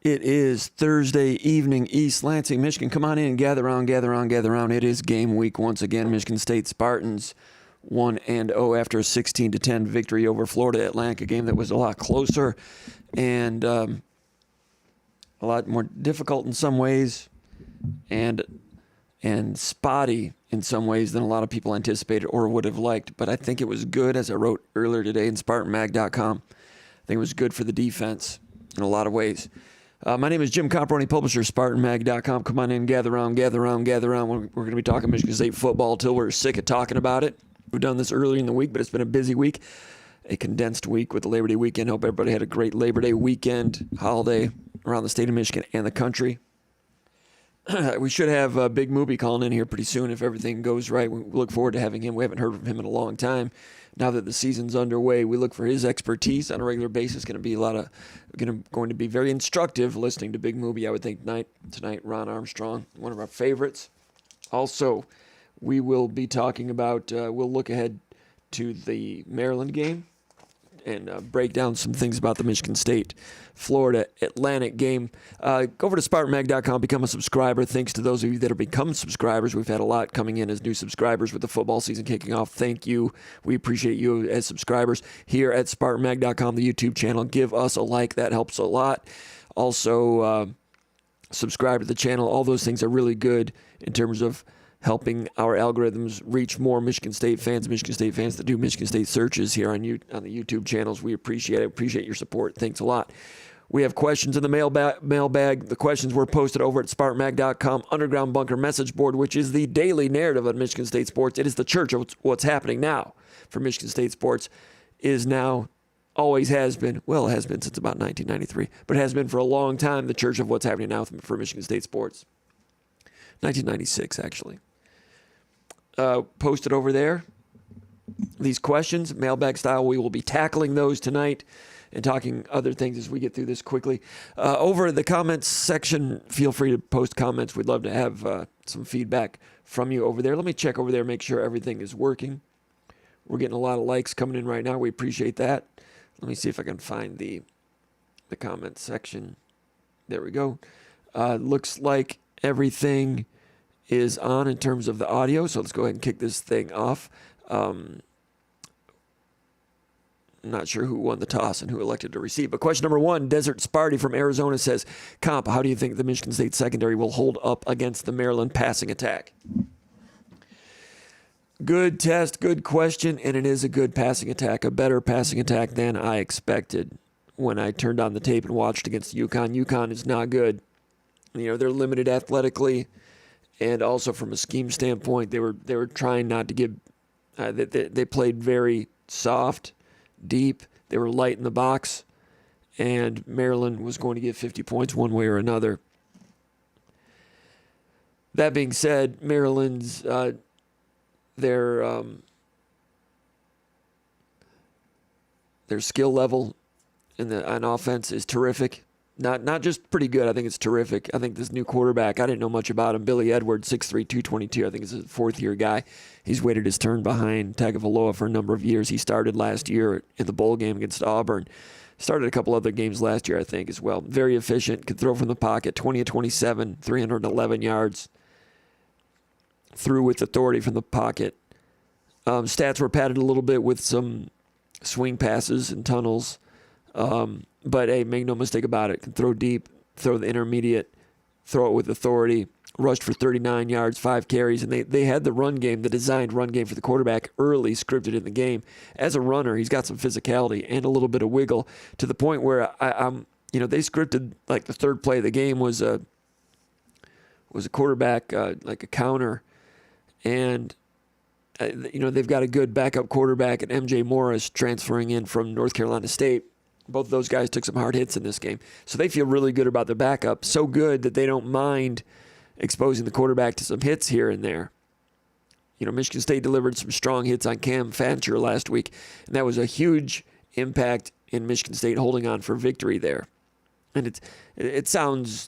It is Thursday evening, East Lansing, Michigan. Come on in, gather around, gather around, gather around. It is game week once again. Michigan State Spartans 1-0 after a 16-10 victory over Florida Atlantic, a game that was a lot closer and a lot more difficult in some ways and spotty in some ways than a lot of people anticipated or would have liked. But I think it was good, as I wrote earlier today in SpartanMag.com. I think it was good for the defense in a lot of ways. My name is Jim Comparoni, publisher of SpartanMag.com. Come on in, gather around, gather around, gather around. We're going to be talking Michigan State football till we're sick of talking about it. We've done this earlier in the week, but it's been a busy week, a condensed week with the Labor Day weekend. Hope everybody had a great Labor Day weekend, holiday around the state of Michigan and the country. We should have Big Movie calling in here pretty soon if everything goes right. We look forward to having him. We haven't heard from him in a long time. Now that the season's underway, we look for his expertise on a regular basis. Going to be very instructive listening to Big Movie. I would think tonight. Ron Armstrong, one of our favorites. Also, we will be talking about. We'll look ahead to the Maryland game and break down some things about the Michigan State Florida Atlantic game. Go over to SpartanMag.com, become a subscriber. Thanks to those of you that have become subscribers. We've had a lot coming in as new subscribers with the football season kicking off. Thank you. We appreciate you as subscribers here at SpartanMag.com, the YouTube channel. Give us a like. That helps a lot. Also, subscribe to the channel. All those things are really good in terms of helping our algorithms reach more Michigan State fans that do Michigan State searches here on the YouTube channels. We appreciate it. Appreciate your support. Thanks a lot. We have questions in the mailbag. The questions were posted over at SpartanMag.com Underground Bunker message board, which is the daily narrative on Michigan State sports. It is the church of what's happening now for Michigan State sports. Is now, always has been, well, it has been since about 1993, but it has been for a long time the church of what's happening now for Michigan State sports. 1996, actually. Posted over there. These questions, mailbag style, we will be tackling those tonight and talking other things as we get through this quickly. Over the comments section, feel free to post comments. We'd love to have some feedback from you over there. Let me check over there, make sure everything is working. We're getting a lot of likes coming in right now. We appreciate that. Let me see if I can find the comments section. There we go. Looks like everything is on in terms of the audio, so let's go ahead and kick this thing off. Not sure who won the toss and who elected to receive. But question number one, Desert Sparty from Arizona says, Comp, how do you think the Michigan State secondary will hold up against the Maryland passing attack? Good test, good question, and it is a good passing attack, a better passing attack than I expected when I turned on the tape and watched against UConn. UConn is not good. You know, they're limited athletically. And also from a scheme standpoint, they were trying not to give. They played very soft, deep. They were light in the box, and Maryland was going to get 50 points one way or another. That being said, Maryland's their skill level on offense is terrific. Not just pretty good. I think it's terrific. I think this new quarterback, I didn't know much about him. Billy Edwards, 6'3", 222. I think he's a fourth-year guy. He's waited his turn behind Tagovailoa for a number of years. He started last year in the bowl game against Auburn. Started a couple other games last year, I think, as well. Very efficient. Could throw from the pocket. 20 of 27, 311 yards. Threw with authority from the pocket. Stats were padded a little bit with some swing passes and tunnels. But, hey, make no mistake about it. Can throw deep, throw the intermediate, throw it with authority. Rushed for 39 yards, 5 carries. And they had the run game, the designed run game for the quarterback early scripted in the game. As a runner, he's got some physicality and a little bit of wiggle to the point where they scripted, like the third play of the game was a quarterback, like a counter. And, they've got a good backup quarterback, and M.J. Morris transferring in from North Carolina State. Both of those guys took some hard hits in this game. So they feel really good about their backup. So good that they don't mind exposing the quarterback to some hits here and there. Michigan State delivered some strong hits on Cam Fancher last week, and that was a huge impact in Michigan State holding on for victory there. And it sounds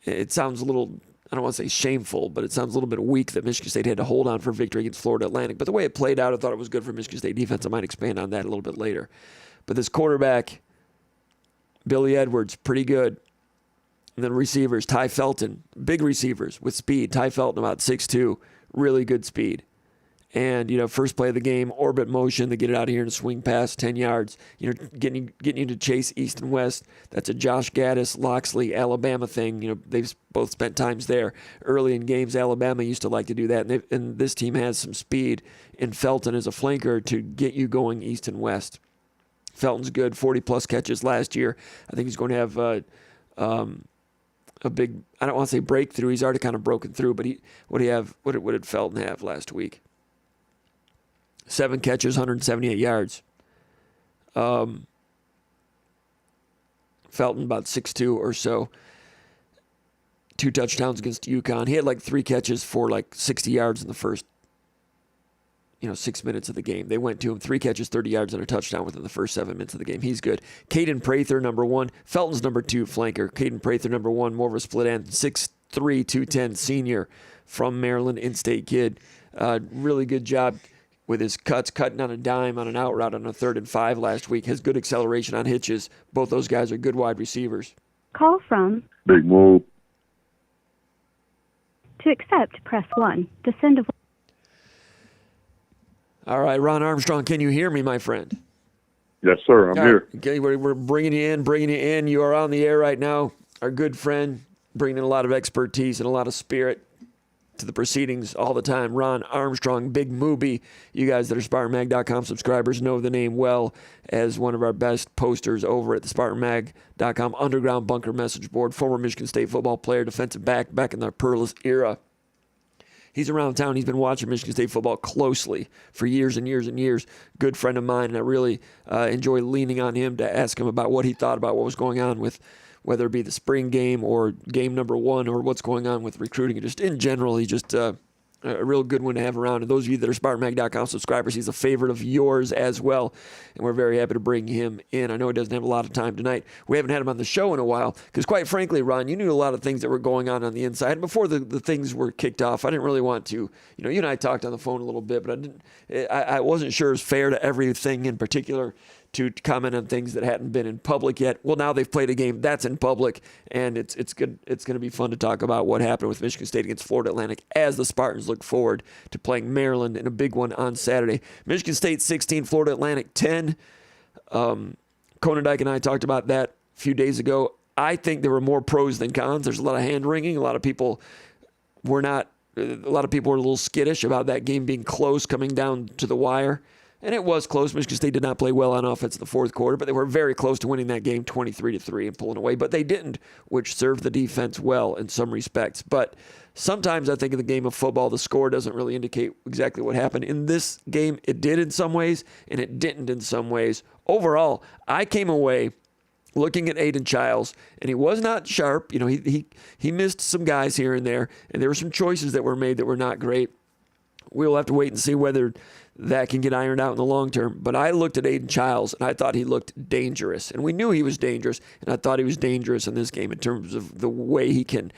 a little, I don't want to say shameful, but it sounds a little bit weak that Michigan State had to hold on for victory against Florida Atlantic. But the way it played out, I thought it was good for Michigan State defense. I might expand on that a little bit later. But this quarterback Billy Edwards, pretty good. And then receivers, Ty Felton, big receivers with speed. Ty Felton about 6'2", really good speed. And, first play of the game, orbit motion, they get it out of here and swing past 10 yards. Getting you to chase east and west. That's a Josh Gaddis, Loxley, Alabama thing. They've both spent times there. Early in games, Alabama used to like to do that. And this team has some speed in Felton as a flanker to get you going east and west. Felton's good, 40-plus catches last year. I think he's going to have a big, I don't want to say breakthrough. He's already kind of broken through, but what did Felton have last week? 7 catches, 178 yards. Felton about 6'2" or so. 2 touchdowns against UConn. He had like 3 catches for like 60 yards in the first 6 minutes of the game. They went to him, 3 catches, 30 yards, and a touchdown within the first 7 minutes of the game. He's good. Caden Prather, number 1. Felton's number 2 flanker. Caden Prather, number 1, more of a split end. 6'3", 210, senior from Maryland, in-state kid. Really good job with his cuts, cutting on a dime on an out route on a 3rd and 5 last week. Has good acceleration on hitches. Both those guys are good wide receivers. Call from Big Move. To accept, press 1. To send a... All right, Ron Armstrong, can you hear me, my friend? Yes, sir. I'm here. Okay, we're bringing you in. You are on the air right now. Our good friend, bringing in a lot of expertise and a lot of spirit to the proceedings all the time. Ron Armstrong, Big Mooby. You guys that are SpartanMag.com subscribers know the name well as one of our best posters over at the SpartanMag.com underground bunker message board. Former Michigan State football player, defensive back in the Perlis era. He's around town. He's been watching Michigan State football closely for years and years and years. Good friend of mine, and I really enjoy leaning on him to ask him about what he thought about what was going on with whether it be the spring game or game number 1 or what's going on with recruiting. And just in general, he's just a real good one to have around. And those of you that are SpartanMag.com subscribers, he's a favorite of yours as well. And we're very happy to bring him in. I know he doesn't have a lot of time tonight. We haven't had him on the show in a while because, quite frankly, Ron, you knew a lot of things that were going on the inside. And before the things were kicked off, I didn't really want to. You and I talked on the phone a little bit, but I wasn't sure it was fair to everything in particular to comment on things that hadn't been in public yet. Well, now they've played a game that's in public, and it's good. It's going to be fun to talk about what happened with Michigan State against Florida Atlantic as the Spartans look forward to playing Maryland in a big one on Saturday. Michigan State 16, Florida Atlantic 10. Konendijk and I talked about that a few days ago. I think there were more pros than cons. There's a lot of hand-wringing. A lot of people were a little skittish about that game being close coming down to the wire. And it was close. Michigan State did not play well on offense in the fourth quarter, but they were very close to winning that game 23-3 and pulling away. But they didn't, which served the defense well in some respects. But sometimes I think in the game of football, the score doesn't really indicate exactly what happened. In this game, it did in some ways, and it didn't in some ways. Overall, I came away looking at Aiden Childs, and he was not sharp. He missed some guys here and there, and there were some choices that were made that were not great. We'll have to wait and see whether that can get ironed out in the long term. But I looked at Aiden Childs, and I thought he looked dangerous. And we knew he was dangerous, and I thought he was dangerous in this game in terms of the way he can,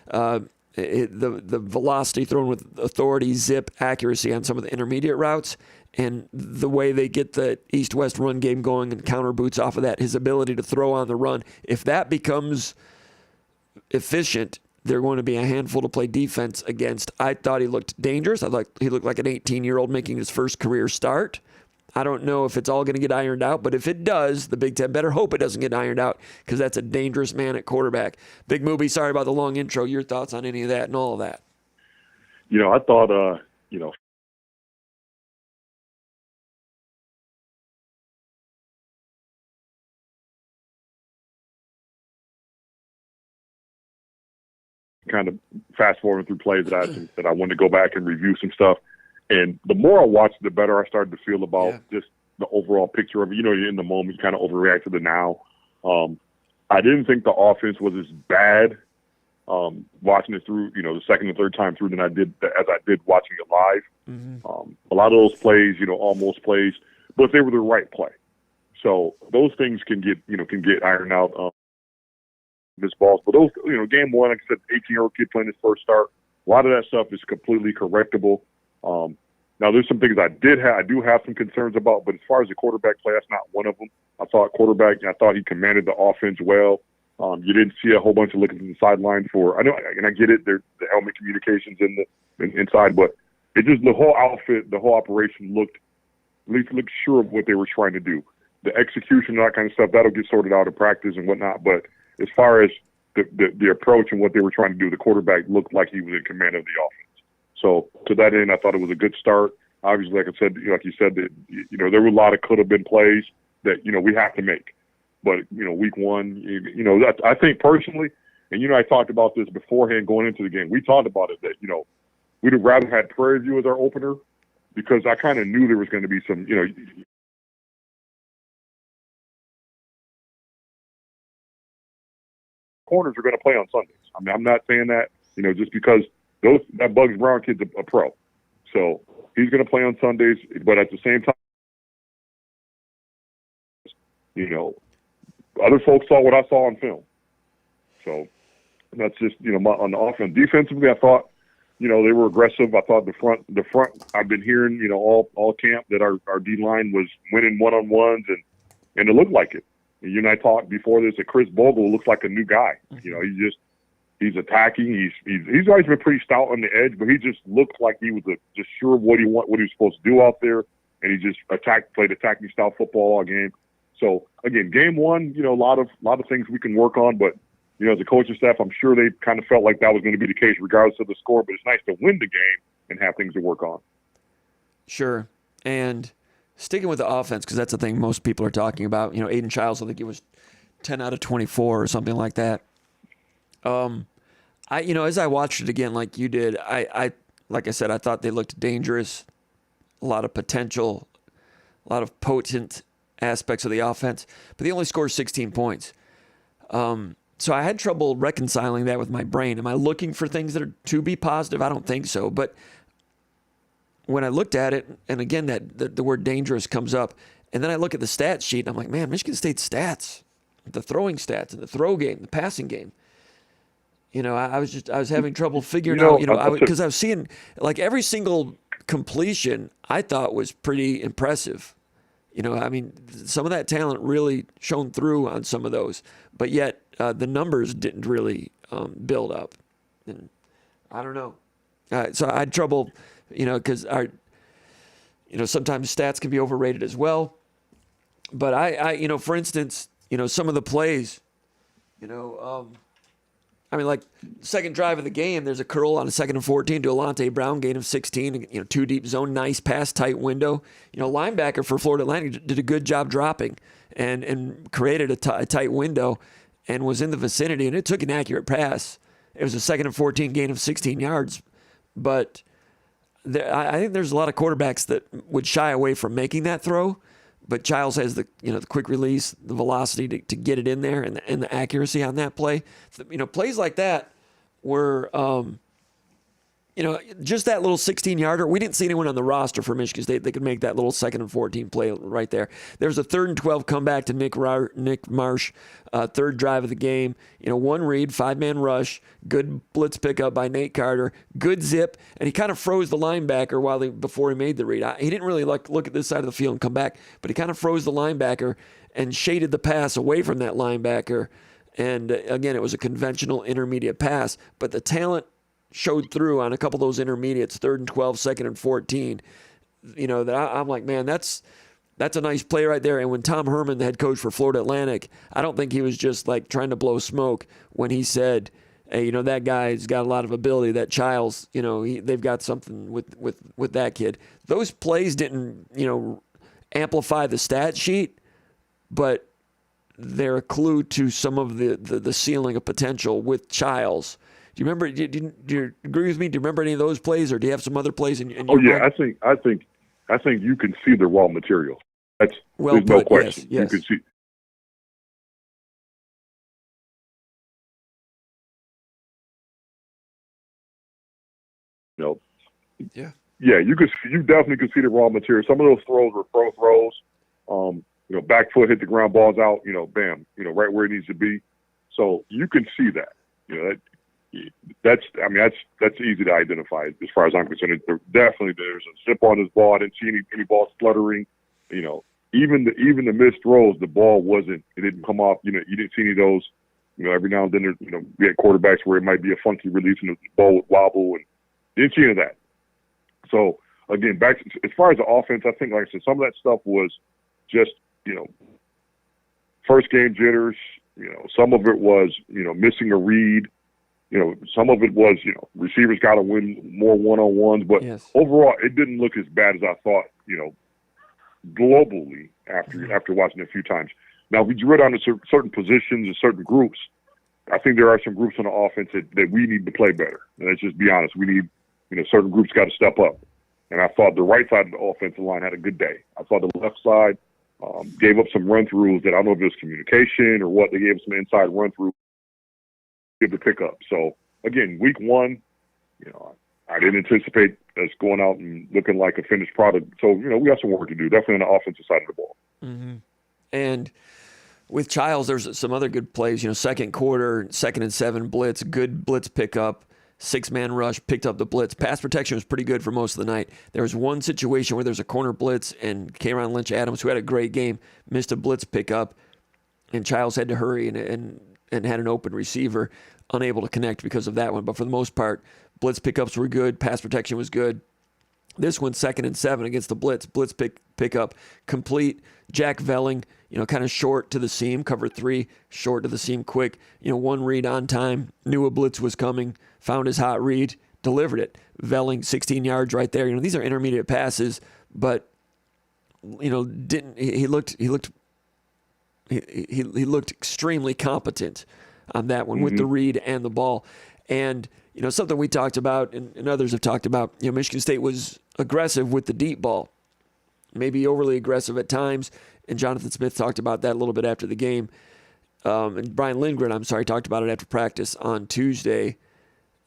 the velocity thrown with authority, zip, accuracy on some of the intermediate routes, and the way they get the east-west run game going and counter boots off of that, his ability to throw on the run. If that becomes efficient, they're going to be a handful to play defense against. I thought he looked dangerous. I thought he looked like an 18-year-old making his first career start. I don't know if it's all going to get ironed out, but if it does, the Big Ten better hope it doesn't get ironed out because that's a dangerous man at quarterback. Big Movie, sorry about the long intro. Your thoughts on any of that and all of that? I thought, kind of fast forwarding through plays that I wanted to go back and review some stuff. And the more I watched, the better I started to feel about just the overall picture of it. You're in the moment, you kind of overreact to the now. I didn't think the offense was as bad watching it through, the second and third time through than I did watching it live. Mm-hmm. A lot of those plays, almost plays, but they were the right play. So those things can get ironed out. Miss balls, but those, game one, like I said, 18-year-old kid playing his first start. A lot of that stuff is completely correctable. Now, there's some things I do have some concerns about, but as far as the quarterback play, that's not one of them. I thought he commanded the offense well. You didn't see a whole bunch of looking to the sideline I know, and I get it. There's the helmet communications inside, but it just, the whole outfit, the whole operation looked sure of what they were trying to do. The execution and that kind of stuff, that'll get sorted out in practice and whatnot. But as far as the approach and what they were trying to do, the quarterback looked like he was in command of the offense. So to that end, I thought it was a good start. Obviously, like you said, that there were a lot of could have been plays that we have to make. But week one, I think personally, and I talked about this beforehand going into the game. We talked about it that we'd have rather had Prairie View as our opener because I kind of knew there was going to be some corners are going to play on Sundays. I mean, I'm not saying that just because that Bugs Brown kid's a pro. So he's going to play on Sundays, but at the same time, other folks saw what I saw on film. So that's just, on the offense. Defensively, I thought, they were aggressive. I thought the front, I've been hearing, all camp that our D-line was winning one-on-ones, and it looked like it. And you and I talked before this that Chris Bogle looks like a new guy. He's attacking. He's always been pretty stout on the edge, but he just looked like he was just sure of what he was supposed to do out there, and he just played attacking style football all game. So again, game one, a lot of things we can work on, but as a coaching staff, I'm sure they kind of felt like that was going to be the case regardless of the score. But it's nice to win the game and have things to work on. Sure, and sticking with the offense, because that's the thing most people are talking about. Aiden Childs, I think he was 10 out of 24 or something like that. As I watched it again, like you did, like I said, I thought they looked dangerous, a lot of potential, a lot of potent aspects of the offense, but they only scored 16 points. So I had trouble reconciling that with my brain. Am I looking for things that are to be positive? I don't think so. But when I looked at it, and again, the word dangerous comes up, and then I look at the stat sheet, and I'm like, man, Michigan State's stats, the throwing stats, and the throw game, the passing game. I was having trouble figuring out, because I was seeing like every single completion I thought was pretty impressive. Some of that talent really shone through on some of those, but yet the numbers didn't really build up. And I don't know. So I had trouble, because sometimes stats can be overrated as well. But I for instance, some of the plays, like second drive of the game, there's a curl on a 2nd and 14 to Alante Brown, gain of 16, two deep zone, nice pass, tight window. Linebacker for Florida Atlantic did a good job dropping and created a tight window and was in the vicinity, and it took an accurate pass. It was a 2nd and 14 gain of 16 yards. But I think there's a lot of quarterbacks that would shy away from making that throw. But Childs has the quick release, the velocity to get it in there, and the accuracy on that play. Plays like that were, just that little 16-yarder. We didn't see anyone on the roster for Michigan State that could make that little 2nd and 14 play right there. There's a 3rd and 12 comeback to Nick Marsh, third drive of the game. One read, 5-man rush, good blitz pickup by Nate Carter, good zip, and he kind of froze the linebacker before he made the read. He didn't really look at this side of the field and come back, but he kind of froze the linebacker and shaded the pass away from that linebacker. And again, it was a conventional intermediate pass, but the talent showed through on a couple of those intermediates, 3rd and 12, 2nd and 14. That I'm like, man, that's a nice play right there. And when Tom Herman, the head coach for Florida Atlantic, I don't think he was just like trying to blow smoke when he said, hey, that guy's got a lot of ability. That Childs, they've got something with that kid. Those plays didn't, amplify the stat sheet, but they're a clue to some of the ceiling of potential with Childs. Do you remember? Do you agree with me? Do you remember any of those plays, or do you have some other plays in your mind? I think you can see the raw material. There's no question. Yes. You can see. Yeah. Yeah, you definitely could see the raw material. Some of those throws were pro throws. Back foot hit the ground, balls out. Bam. Right where it needs to be. So you can see that. that's easy to identify as far as I'm concerned. There's a zip on his ball. I didn't see any balls fluttering. Even the missed throws, the ball it didn't come off. You didn't see any of those. Every now and then, we had quarterbacks where it might be a funky release and the ball would wobble, and didn't see any of that. So again, back as far as the offense, I think, like I said, some of that stuff was just first game jitters. Some of it was missing a read. Some of it was receivers got to win more one-on-ones, but yes. Overall, it didn't look as bad as I thought. Globally after watching it a few times. Now, if we drill down to certain positions and certain groups, I think there are some groups on the offense that we need to play better. And let's just be honest. We need, certain groups got to step up. And I thought the right side of the offensive line had a good day. I thought the left side gave up some run-throughs that I don't know if it was communication or what. They gave some inside run-through, give the pickup. So, again, week one, I didn't anticipate us going out and looking like a finished product. So, we got some work to do, definitely on the offensive side of the ball. Mm-hmm. And with Childs, there's some other good plays. Second quarter, 2nd and 7 blitz, good blitz pickup, 6-man rush, picked up the blitz. Pass protection was pretty good for most of the night. There was one situation where there's a corner blitz, and K'Ron Lynch-Adams, who had a great game, missed a blitz pickup, and Childs had to hurry and had an open receiver, unable to connect because of that one. But for the most part, blitz pickups were good, pass protection was good. This one, 2nd and 7 against the blitz pickup, complete. Jack Velling, kind of short to the seam, cover 3, short to the seam quick. One read on time, knew a blitz was coming, found his hot read, delivered it. Velling, 16 yards right there. These are intermediate passes, but he looked extremely competent on that one with the read and the ball. And something we talked about and others have talked about, Michigan State was aggressive with the deep ball, maybe overly aggressive at times. And Jonathan Smith talked about that a little bit after the game. And Brian Lindgren, talked about it after practice on Tuesday,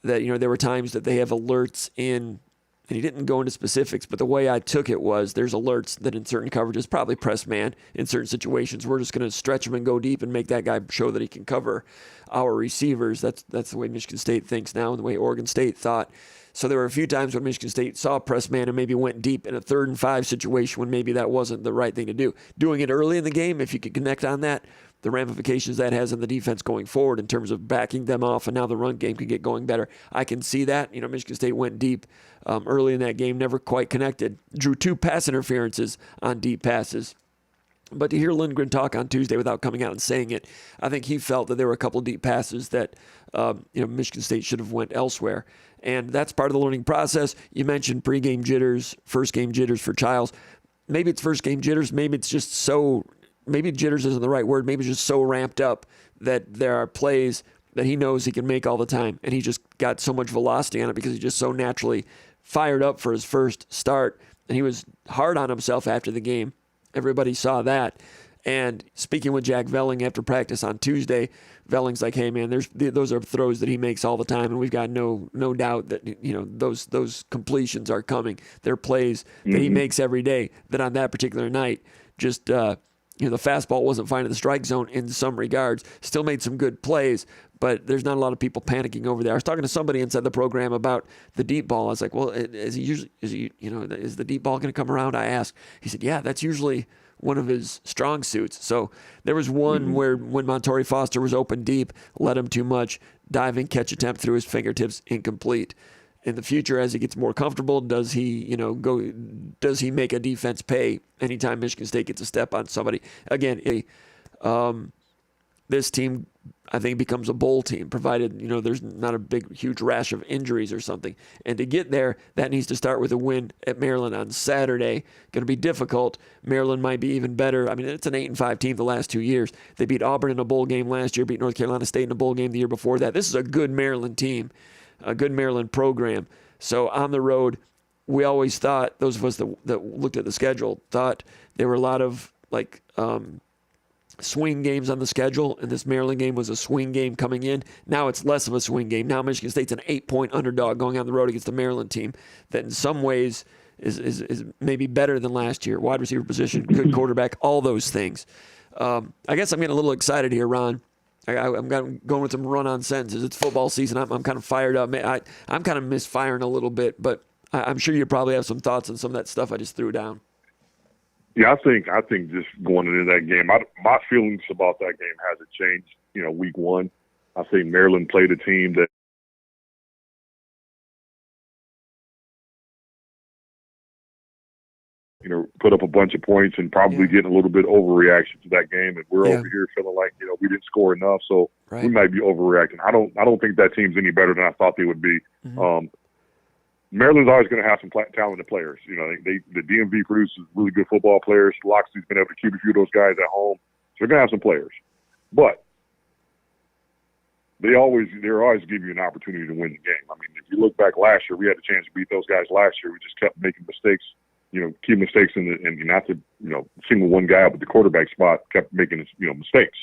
that, there were times that they have alerts in, and he didn't go into specifics, but the way I took it was there's alerts that in certain coverages, probably press man, in certain situations, we're just going to stretch him and go deep and make that guy show that he can cover our receivers. That's the way Michigan State thinks now and the way Oregon State thought. So there were a few times when Michigan State saw press man and maybe went deep in a 3rd and 5 situation when maybe that wasn't the right thing to do. Doing it early in the game, if you could connect on that, the ramifications that has on the defense going forward in terms of backing them off, and now the run game can get going better. I can see that. Michigan State went deep early in that game, never quite connected. Drew 2 pass interferences on deep passes. But to hear Lindgren talk on Tuesday without coming out and saying it, I think he felt that there were a couple of deep passes that Michigan State should have went elsewhere. And that's part of the learning process. You mentioned pregame jitters, first game jitters for Childs. Maybe it's first game jitters. Maybe it's just maybe jitters isn't the right word. Maybe it's just so ramped up that there are plays that he knows he can make all the time. And he just got so much velocity on it because he's just so naturally fired up for his first start. And he was hard on himself after the game. Everybody saw that. And speaking with Jack Velling after practice on Tuesday, Velling's like, "Hey man, those are throws that he makes all the time, and we've got no doubt that those completions are coming. They're plays that he makes every day. That on that particular night, just the fastball wasn't finding the strike zone in some regards. Still made some good plays, but there's not a lot of people panicking over there." I was talking to somebody inside the program about the deep ball. I was like, "Well, is the deep ball going to come around?" I asked. He said, "Yeah, that's usually one of his strong suits." So there was one where when Montori Foster was open deep, let him too much, diving catch attempt through his fingertips, incomplete. In the future, as he gets more comfortable, does he make a defense pay anytime Michigan State gets a step on somebody? Again, this team, I think, becomes a bowl team, provided there's not a huge rash of injuries or something. And to get there, that needs to start with a win at Maryland on Saturday. Going to be difficult. Maryland might be even better. I mean, it's an 8-5 team the last 2 years. They beat Auburn in a bowl game last year, beat North Carolina State in a bowl game the year before that. This is a good Maryland team, a good Maryland program. So on the road, we always thought, those of us that looked at the schedule, thought there were a lot of swing games on the schedule, and this Maryland game was a swing game coming in. Now it's less of a swing game. Now Michigan State's an 8-point underdog going on the road against the Maryland team that in some ways is maybe better than last year. Wide receiver position, good quarterback, all those things. I guess I'm getting a little excited here, Ron. I'm going with some run-on sentences. It's football season. I'm kind of fired up. I'm kind of misfiring a little bit, but I'm sure you probably have some thoughts on some of that stuff I just threw down. Yeah, I think just going into that game, my feelings about that game hasn't changed. Week one, I think Maryland played a team that put up a bunch of points and probably getting a little bit overreaction to that game, and we're over here feeling like we didn't score enough, so we might be overreacting. I don't think that team's any better than I thought they would be. Mm-hmm. Maryland's always going to have some talented players. The DMV produces really good football players. Loxley's been able to keep a few of those guys at home, so they're going to have some players. But they're always give you an opportunity to win the game. I mean, if you look back last year, we had a chance to beat those guys last year. We just kept making mistakes. Key mistakes and not to single one guy out, but the quarterback spot kept making mistakes.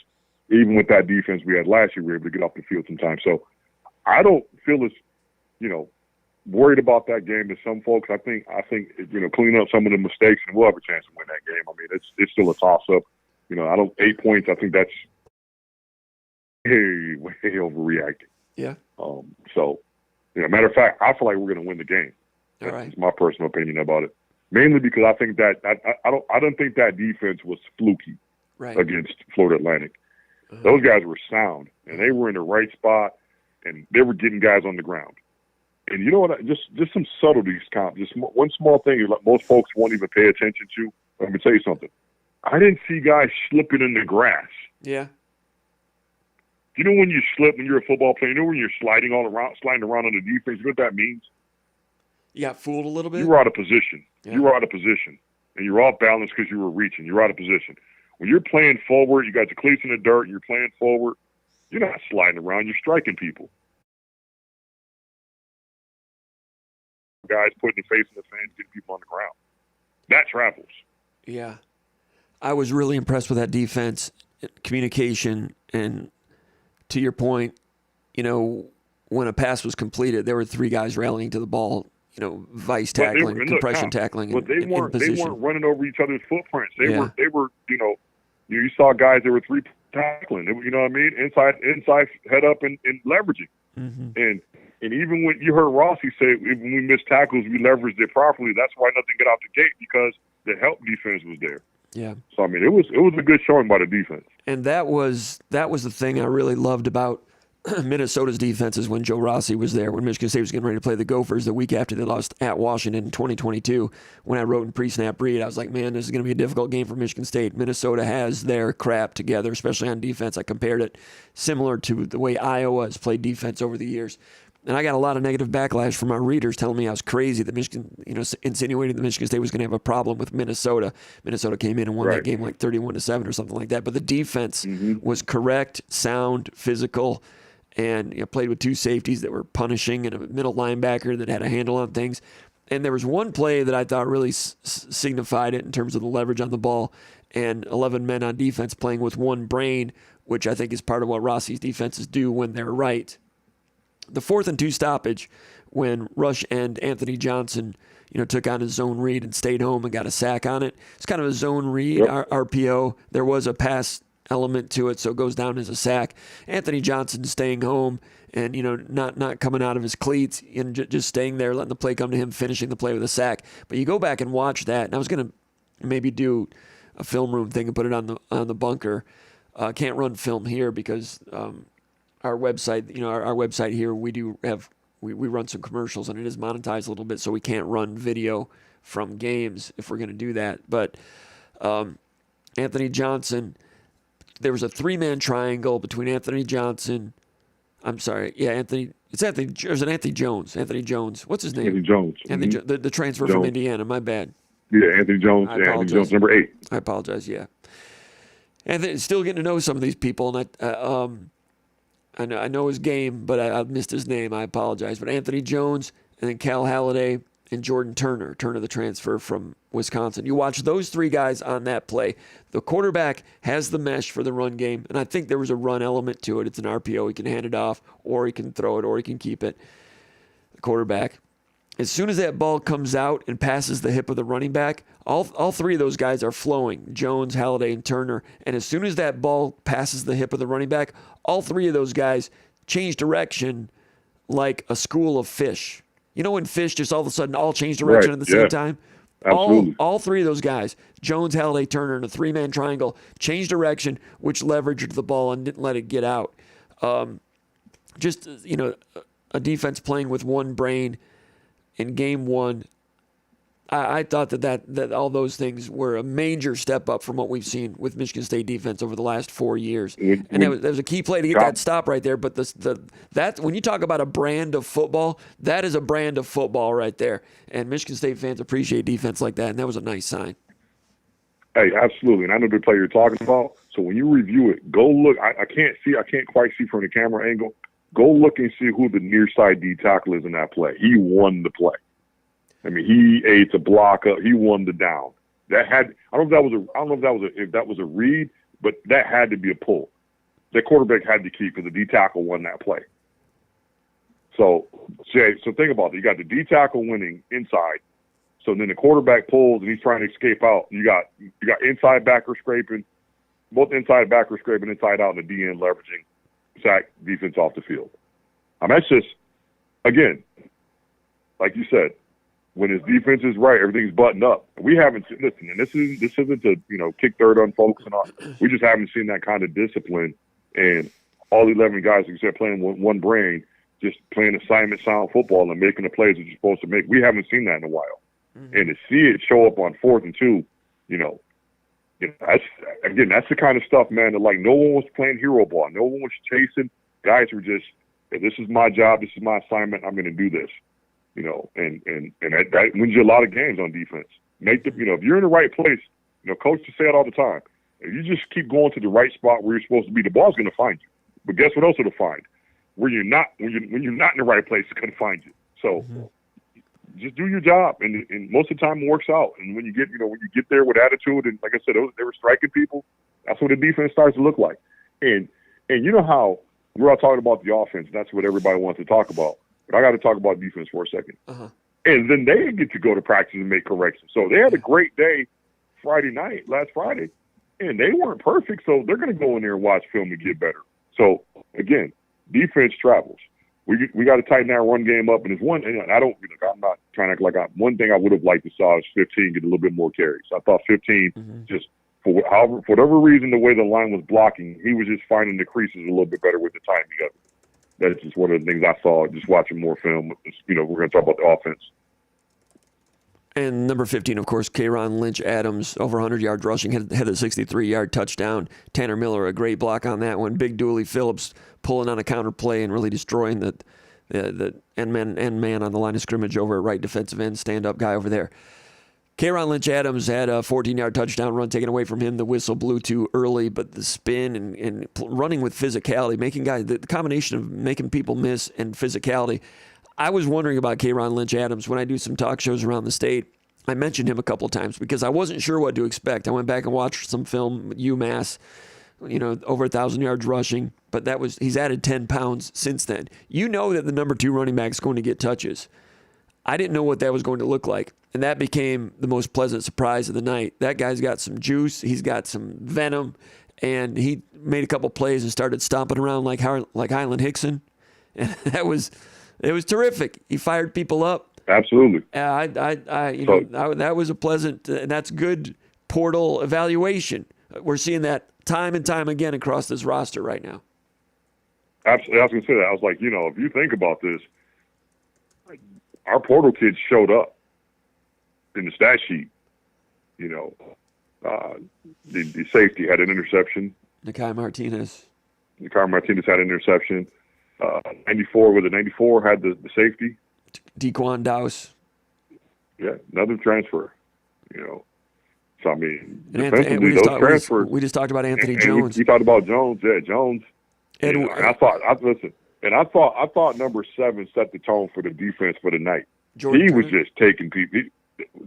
Even with that defense we had last year, we were able to get off the field sometimes. So I don't feel as worried about that game as some folks. I think cleaning up some of the mistakes and we'll have a chance to win that game. I mean, it's still a toss up. 8 points. I think that's way overreacting. Yeah. So matter of fact, I feel like we're going to win the game. All right. That's my personal opinion about it. Mainly because I think that I don't think that defense was fluky against Florida Atlantic. Uh-huh. Those guys were sound, and they were in the right spot, and they were getting guys on the ground. And you know what? Just some subtleties, just one small thing like most folks won't even pay attention to. Let me tell you something. I didn't see guys slipping in the grass. Yeah. When you slip when you're a football player, when you're sliding around on the defense, you know what that means? You got fooled a little bit? You were out of position. Yeah. You were out of position. And you're off balance because you were reaching. You're out of position. When you're playing forward, you got your cleats in the dirt, and you're playing forward, you're not sliding around. You're striking people. Guys putting their face in the fans, getting people on the ground. That travels. Yeah. I was really impressed with that defense, communication, and to your point, when a pass was completed, there were 3 guys rallying to the ball, vice tackling, compression tackling. But they weren't running over each other's footprints. They were, you saw guys that were 3 tackling. You know what I mean? Inside, head up, and leveraging. Mm-hmm. And even when you heard Rossi say, when we missed tackles, we leveraged it properly. That's why nothing got out the gate, because the help defense was there. Yeah. So I mean, it was a good showing by the defense. And that was the thing I really loved about Minnesota's defense is when Joe Rossi was there, when Michigan State was getting ready to play the Gophers the week after they lost at Washington in 2022. When I wrote in pre-snap read, I was like, man, this is going to be a difficult game for Michigan State. Minnesota has their crap together, especially on defense. I compared it similar to the way Iowa has played defense over the years. And I got a lot of negative backlash from my readers telling me I was crazy that Michigan, insinuating that Michigan State was going to have a problem with Minnesota. Minnesota came in and won that game like 31-7 or something like that. But the defense was correct, sound, physical, and played with 2 safeties that were punishing and a middle linebacker that had a handle on things. And there was one play that I thought really signified it in terms of the leverage on the ball and 11 men on defense playing with one brain, which I think is part of what Rossi's defenses do when they're right. The 4th and 2 stoppage when Rush and Anthony Johnson, took on a zone read and stayed home and got a sack on it. It's kind of a zone read, RPO. There was a pass element to it, so it goes down as a sack. Anthony Johnson staying home and, not coming out of his cleats and just staying there, letting the play come to him, finishing the play with a sack. But you go back and watch that, and I was going to maybe do a film room thing and put it on the bunker. Can't run film here because our website, our website here, we run some commercials and it is monetized a little bit, so we can't run video from games if we're going to do that. But Anthony Johnson, there was a 3-man triangle between Anthony Johnson. I'm sorry, there's an Anthony Jones. Anthony Jones, what's his name? Anthony Jones. The transfer from Indiana. My bad. Yeah, Anthony Jones. Anthony Jones, number 8. I apologize. Yeah, and still getting to know some of these people, and I know his game, but I missed his name. I apologize. But Anthony Jones and then Cal Halliday and Jordan Turner, the transfer from Wisconsin. You watch those 3 guys on that play. The quarterback has the mesh for the run game, and I think there was a run element to it. It's an RPO. He can hand it off, or he can throw it, or he can keep it. The quarterback. as soon as that ball comes out and passes the hip of the running back, all three of those guys are flowing, Jones, Halladay, and Turner. And as soon as that ball passes the hip of the running back, all three of those guys change direction like a school of fish. You know when fish just all of a sudden all change direction at the same time? Absolutely. All three of those guys, Jones, Halladay, Turner, in a three-man triangle, changed direction, which leveraged the ball and didn't let it get out. Just, a defense playing with one brain in game one. I thought that all those things were a major step up from what we've seen with Michigan State defense over the last 4 years. And that was a key play to get that stop right there. But that when you talk about a brand of football, that is a brand of football right there. And Michigan State fans appreciate defense like that, and that was a nice sign. Hey, absolutely. And I know the play you're talking about. So when you review it, go look. I can't quite see from the camera angle. Go look and see who the near side D tackle is in that play. He won the play. I mean, he ate a block up. He won the down. I don't know if that was a read, but that had to be a pull. The quarterback had to keep because the D tackle won that play. So think about it. You got the D tackle winning inside. So then the quarterback pulls and he's trying to escape out. You got inside backer scraping, both inside backer scraping inside out, and the DN leveraging sack defense off the field. That's just, again, like you said, when his defense is right, everything's buttoned up. We haven't seen, listen, and this isn't to kick dirt on folks and all. We just haven't seen that kind of discipline and all 11 guys, like you said, playing one brain, just playing assignment sound football and making the plays that you're supposed to make. We haven't seen that in a while. Mm-hmm. And to see it show up on 4th and 2, that's the kind of stuff, man, that like no one was playing hero ball. No one was chasing. Guys were just, hey, this is my job. This is my assignment. I'm going to do this. And that wins you a lot of games on defense. If you're in the right place, coaches say it all the time. If you just keep going to the right spot where you're supposed to be, the ball's going to find you. But guess what else it'll find? Where you're not, when you're not in the right place, it's going to find you. So just do your job, and most of the time it works out. And when you get there with attitude, and like I said, they were striking people. That's what the defense starts to look like. And you know how we're all talking about the offense. That's what everybody wants to talk about. But I got to talk about defense for a second. Uh-huh. And then they get to go to practice and make corrections. So they had a great day last Friday, and they weren't perfect. So they're going to go in there and watch film and get better. So again, defense travels. We got to tighten our run game up. And it's one, and I'm not trying to act like one thing I would have liked to saw is 15 get a little bit more carries. I thought 15 just for whatever reason, the way the line was blocking, he was just finding the creases a little bit better with the timing of it. That's just one of the things I saw just watching more film. We're going to talk about the offense. And number 15, of course, K'Ron Lynch-Adams, over 100 yards rushing, had a 63-yard touchdown. Tanner Miller, a great block on that one. Big Dooley Phillips pulling on a counter play and really destroying the end man on the line of scrimmage over at right defensive end, stand-up guy over there. K'Ron Lynch-Adams had a 14-yard touchdown run taken away from him. The whistle blew too early, but the spin and running with physicality, making guys, the combination of making people miss and physicality. I was wondering about K'Ron Lynch-Adams when I do some talk shows around the state. I mentioned him a couple of times because I wasn't sure what to expect. I went back and watched some film with UMass, over 1,000 yards rushing, but he's added 10 pounds since then. You know that the number 2 running back is going to get touches. I didn't know what that was going to look like, and that became the most pleasant surprise of the night. That guy's got some juice. He's got some venom, and he made a couple plays and started stomping around like Highland Hickson, and it was terrific. He fired people up. Absolutely. That was a pleasant, and that's good portal evaluation. We're seeing that time and time again across this roster right now. Absolutely. I was going to say that. I was like, if you think about this, our portal kids showed up in the stat sheet. The safety had an interception. Nakai Martinez had an interception. 94 had the safety. Dequan Dowse. Yeah, another transfer. So I mean, defensively, those transfers. We just talked about Anthony Jones. We talked about Jones. Yeah, Jones. And I thought number 7 set the tone for the defense for the night. Jordan was just taking people.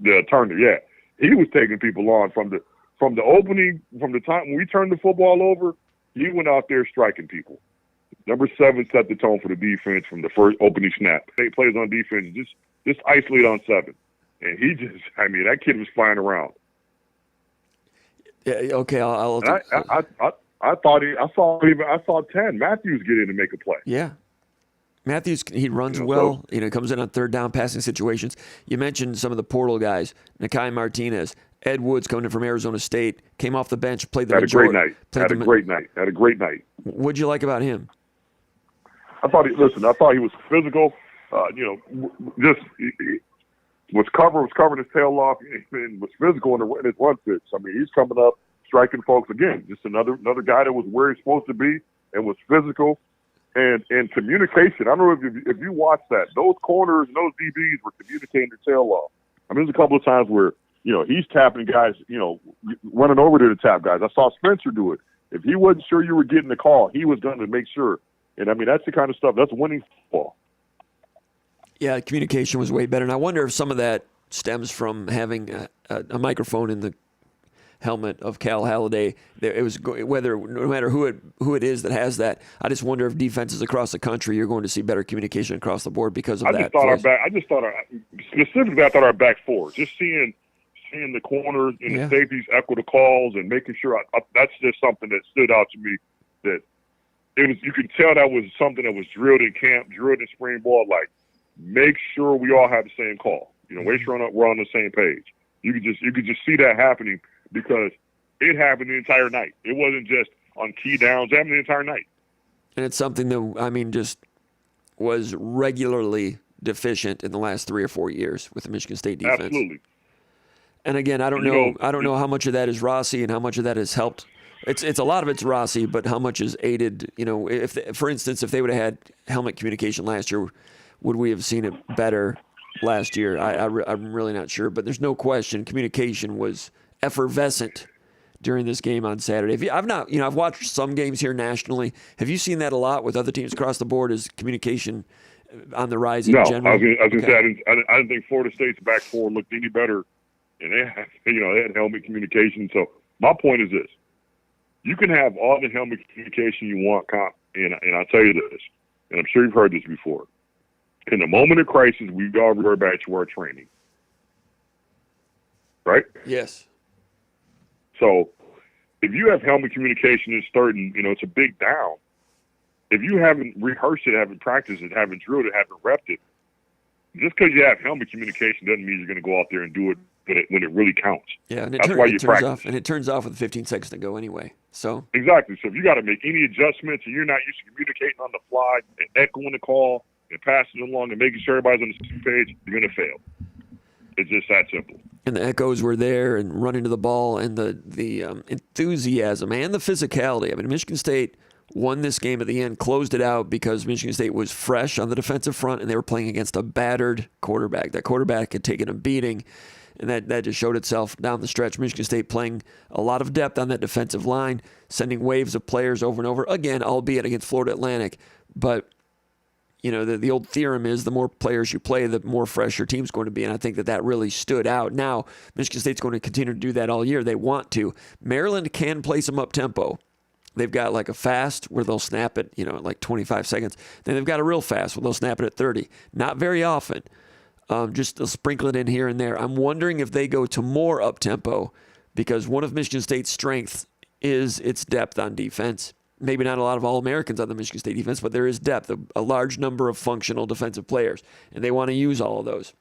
The Turner, yeah, he was taking people on from the opening, from the time when we turned the football over. He went out there striking people. Number 7 set the tone for the defense from the first opening snap. 8 plays on defense, just just isolate on 7. And he just, I mean, that kid was flying around. Yeah, okay, I'll and I saw 10 Matthews get in and make a play. Yeah. Matthews, he runs well. Comes in on third down passing situations. You mentioned some of the portal guys. Nakai Martinez, Ed Woods coming in from Arizona State, came off the bench, played the Had majority. Had a great night. What'd you like about him? I thought he was physical. Was covering his tail off and was physical in his run fits. I mean, he's coming up, striking folks again. Just another guy that was where he's supposed to be and was physical. And communication, I don't know if you watch that. Those corners and those DBs were communicating their tail off. I mean, there's a couple of times where, he's tapping guys, running over to the tap guys. I saw Spencer do it. If he wasn't sure you were getting the call, he was going to make sure. And, I mean, that's the kind of stuff. That's winning football. Yeah, communication was way better. And I wonder if some of that stems from having a microphone in the helmet of Cal Halladay. It was no matter who it is that has that. I just wonder if defenses across the country you're going to see better communication across the board because of that. Specifically I thought our back four, just seeing the corners and the safeties echo the calls and making sure that's just something that stood out to me. That it was, you could tell that was something that was drilled in camp, drilled in spring ball. Like, make sure we all have the same call. Make sure we're on the same page. You could just see that happening. Because it happened the entire night. It wasn't just on key downs. It happened the entire night. And it's something that, just was regularly deficient in the last 3 or 4 years with the Michigan State defense. Absolutely. And again, I don't know how much of that is Rossi and how much of that has helped. It's a lot of it's Rossi, but how much is aided? For instance, if they would have had helmet communication last year, would we have seen it better last year? I'm really not sure. But there's no question communication was effervescent during this game on Saturday. I've watched some games here nationally. Have you seen that a lot with other teams across the board? Is communication on the rise in general? No, I was going to say I didn't think Florida State's back four looked any better, and they had helmet communication. So my point is this: you can have all the helmet communication you want, and I'll tell you this, and I'm sure you've heard this before. In the moment of crisis, we all revert back to our training, right? Yes. So if you have helmet communication in certain, it's a big down. If you haven't rehearsed it, haven't practiced it, haven't drilled it, haven't repped it, just because you have helmet communication doesn't mean you're going to go out there and do it when it really counts. Yeah, and that's why you practice. And it turns off with 15 seconds to go anyway. So exactly. So if you got to make any adjustments and you're not used to communicating on the fly and echoing the call and passing it along and making sure everybody's on the same page, you're going to fail. It's just that simple. And the echoes were there, and running to the ball, and the enthusiasm and the physicality. I mean, Michigan State won this game at the end, closed it out because Michigan State was fresh on the defensive front, and they were playing against a battered quarterback. That quarterback had taken a beating, and that just showed itself down the stretch. Michigan State playing a lot of depth on that defensive line, sending waves of players over and over, again, albeit against Florida Atlantic. But the old theorem is the more players you play, the more fresh your team's going to be, and I think that really stood out. Now, Michigan State's going to continue to do that all year. They want to. Maryland can play some up-tempo. They've got like a fast where they'll snap it, at like 25 seconds. Then they've got a real fast where they'll snap it at 30. Not very often. Just they'll sprinkle it in here and there. I'm wondering if they go to more up-tempo because one of Michigan State's strengths is its depth on defense. Maybe not a lot of All-Americans on the Michigan State defense, but there is depth, a large number of functional defensive players, and they want to use all of those.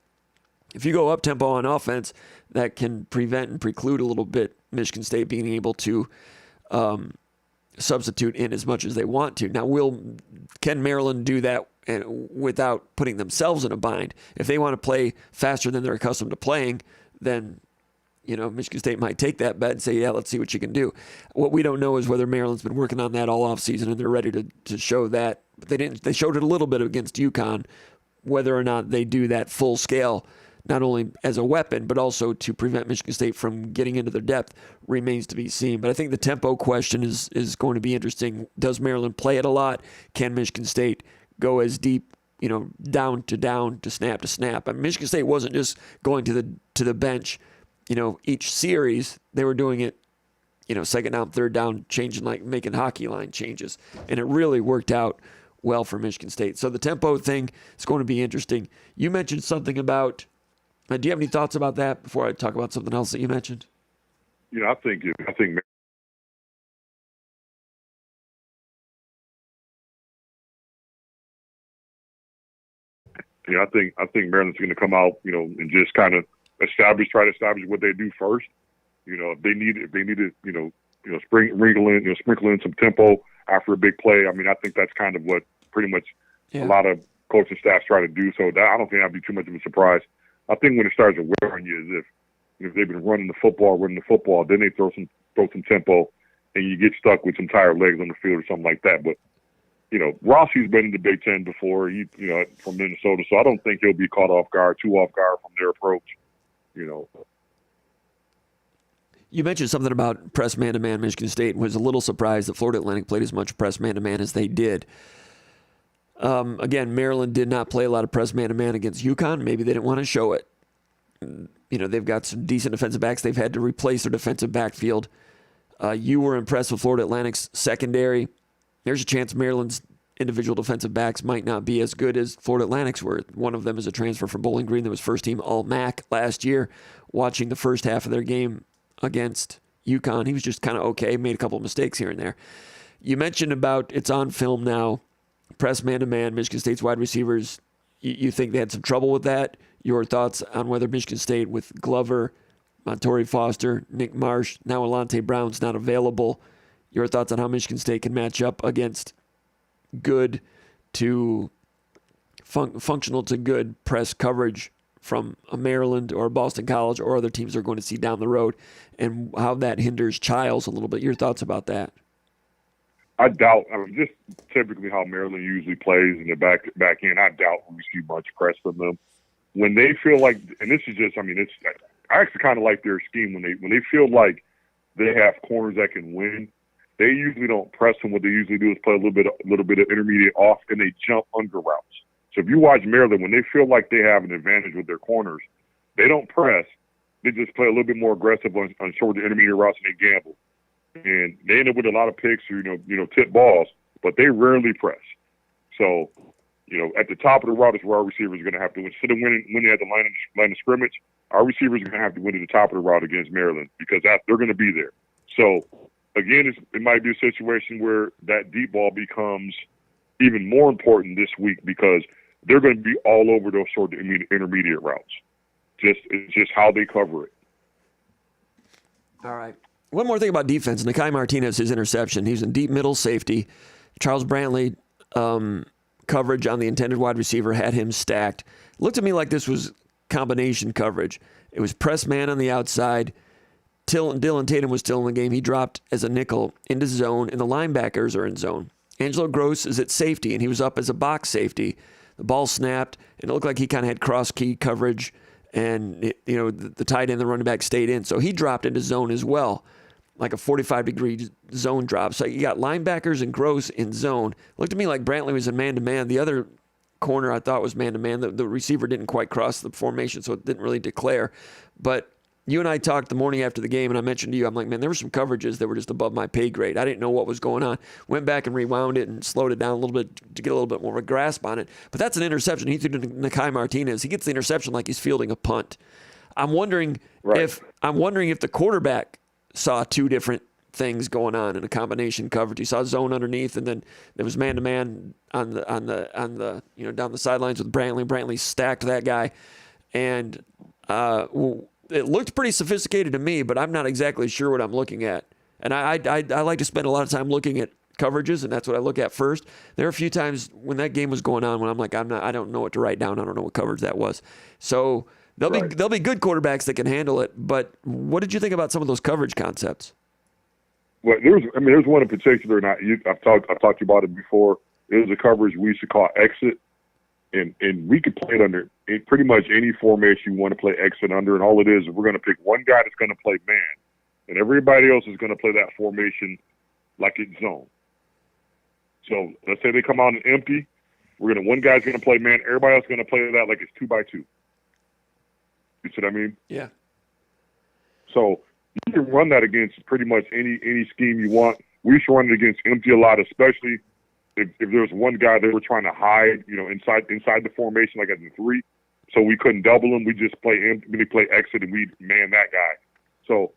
If you go up-tempo on offense, that can prevent and preclude a little bit Michigan State being able to substitute in as much as they want to. Now, can Maryland do that without putting themselves in a bind? If they want to play faster than they're accustomed to playing, then Michigan State might take that bet and say, yeah, let's see what you can do. What we don't know is whether Maryland's been working on that all offseason and they're ready to show that. But they didn't. They showed it a little bit against UConn. Whether or not they do that full scale, not only as a weapon, but also to prevent Michigan State from getting into their depth, remains to be seen. But I think the tempo question is going to be interesting. Does Maryland play it a lot? Can Michigan State go as deep, down to snap? I mean, Michigan State wasn't just going to the bench, each series. They were doing it, second down, third down, changing, like making hockey line changes. And it really worked out well for Michigan State. So the tempo thing is going to be interesting. You mentioned something about, do you have any thoughts about that before I talk about something else that you mentioned? I think I think Maryland's going to come out, and just kind of try to establish what they do first. If they need to, sprinkle in some tempo after a big play. I mean, I think that's kind of what pretty much a lot of coaching staffs try to do. So I don't think that'd be too much of a surprise. I think when it starts to wear on you is if they've been running the football, then they throw some tempo, and you get stuck with some tired legs on the field or something like that. But Rossi's been in the Big Ten before. He from Minnesota, so I don't think he'll be caught too off guard from their approach. You mentioned something about press man-to-man. Michigan State was a little surprised that Florida Atlantic played as much press man-to-man as they did. Again, Maryland did not play a lot of press man-to-man against UConn. Maybe they didn't want to show it. They've got some decent defensive backs. They've had to replace their defensive backfield. You were impressed with Florida Atlantic's secondary. There's a chance Maryland's individual defensive backs might not be as good as Florida Atlantic's were. One of them is a transfer from Bowling Green that was first-team All-MAC last year. Watching the first half of their game against UConn, he was just kind of okay, made a couple of mistakes here and there. You mentioned about it's on film now, press man-to-man, Michigan State's wide receivers. You think they had some trouble with that? Your thoughts on whether Michigan State with Glover, Montori Foster, Nick Marsh, now Alante Brown's not available. Your thoughts on how Michigan State can match up against good to functional to good press coverage from a Maryland or a Boston College or other teams they're going to see down the road, and how that hinders Childs a little bit. Your thoughts about that? I doubt. Just typically how Maryland usually plays in the back end. I doubt we see much press from them when they feel like. And this is just. I actually kind of like their scheme when they feel like they have corners that can win. They usually don't press them. What they usually do is play a little bit of intermediate off, and they jump under routes. So if you watch Maryland, when they feel like they have an advantage with their corners, they don't press. They just play a little bit more aggressive on short to intermediate routes, and they gamble. And they end up with a lot of picks, tip balls, but they rarely press. So, at the top of the route is where our receivers are going to have to win. Instead of winning at the line of scrimmage, our receivers are going to have to win at the top of the route against Maryland because they're going to be there. So, again, it might be a situation where that deep ball becomes even more important this week because they're going to be all over those short to intermediate routes. It's just how they cover it. All right. One more thing about defense. Nakai Martinez, his interception. He's in deep middle safety. Charles Brantley coverage on the intended wide receiver had him stacked. It looked to me like this was combination coverage. It was press man on the outside. Dylan Tatum was still in the game. He dropped as a nickel into zone, and the linebackers are in zone. Angelo Gross is at safety, and he was up as a box safety. The ball snapped, and it looked like he kind of had cross-key coverage, and the tight end, the running back stayed in. So he dropped into zone as well, like a 45-degree zone drop. So you got linebackers and Gross in zone. Looked to me like Brantley was in man-to-man. The other corner I thought was man-to-man. The receiver didn't quite cross the formation, so it didn't really declare. But you and I talked the morning after the game, and I mentioned to you, I'm like, man, there were some coverages that were just above my pay grade. I didn't know what was going on. Went back and rewound it and slowed it down a little bit to get a little bit more of a grasp on it. But that's an interception. He threw to Nakai Martinez. He gets the interception like he's fielding a punt. I'm wondering if the quarterback saw two different things going on in a combination coverage. He saw zone underneath, and then there was man-to-man on the down the sidelines with Brantley. Brantley stacked that guy, and it looked pretty sophisticated to me, but I'm not exactly sure what I'm looking at. And I like to spend a lot of time looking at coverages, and that's what I look at first. There are a few times when that game was going on when I'm like, I don't know what to write down. I don't know what coverage that was. So there'll be good quarterbacks that can handle it. But what did you think about some of those coverage concepts? Well, there's one in particular, and I've talked to you about it before. It was a coverage we used to call exit. And we could play it under pretty much any formation you want to play exit under. And all it is we're going to pick one guy that's going to play man, and everybody else is going to play that formation like it's zone. So let's say they come out and empty. One guy's going to play man. Everybody else is going to play that like it's 2-by-2. You see what I mean? Yeah. So you can run that against pretty much any scheme you want. We used to run it against empty a lot, especially if there was one guy they were trying to hide, inside the formation, like at the 3, so we couldn't double him. We just play exit and we man that guy. So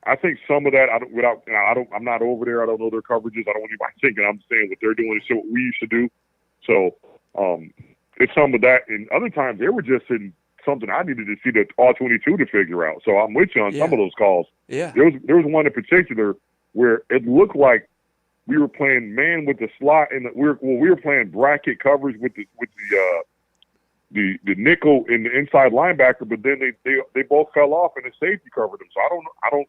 I think some of that, I'm not over there. I don't know their coverages. I don't want anybody thinking I'm saying what they're doing is what we used to do. So it's some of that. And other times they were just in something I needed to see the all-22 to figure out. So I'm with you on some of those calls. Yeah. There was one in particular where it looked like we were playing man with the slot, and we were playing bracket coverage with the nickel and the inside linebacker, but then they both fell off and the safety covered them. So I don't.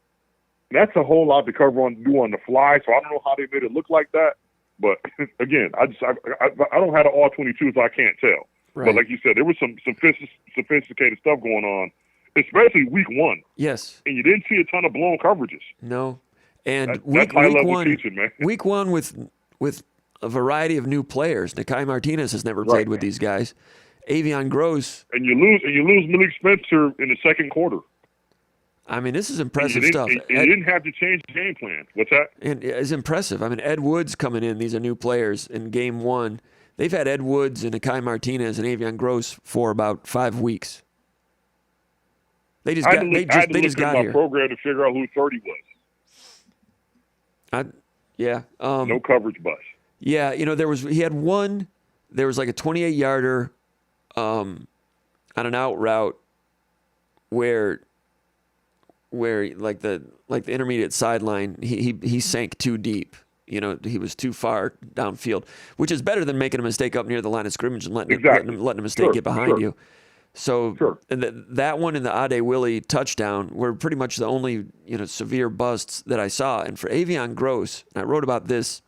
That's a whole lot to do on the fly. So I don't know how they made it look like that. But again, I don't have the all 22, so I can't tell. Right. But like you said, there was some sophisticated stuff going on, especially week 1. Yes. And you didn't see a ton of blown coverages. No. And that's high level teaching, man. Week 1 with a variety of new players. Nakai Martinez has never played with these guys. Avion Gross. And you lose Malik Spencer in the second quarter. I mean, this is impressive stuff. You didn't have to change the game plan. What's that? And it's impressive. I mean, Ed Woods coming in. These are new players in game 1. They've had Ed Woods and Nakai Martinez and Avion Gross for about 5 weeks. They just got here. I had to look at my program to figure out who 30 was. No coverage bus. Yeah, he had one. There was like a 28-yarder on an out route where like the intermediate sideline, he sank too deep. He was too far downfield, which is better than making a mistake up near the line of scrimmage and letting a mistake get behind you. So and that one and the Ade Willie touchdown were pretty much the only severe busts that I saw. And for Avion Gross, and I wrote about this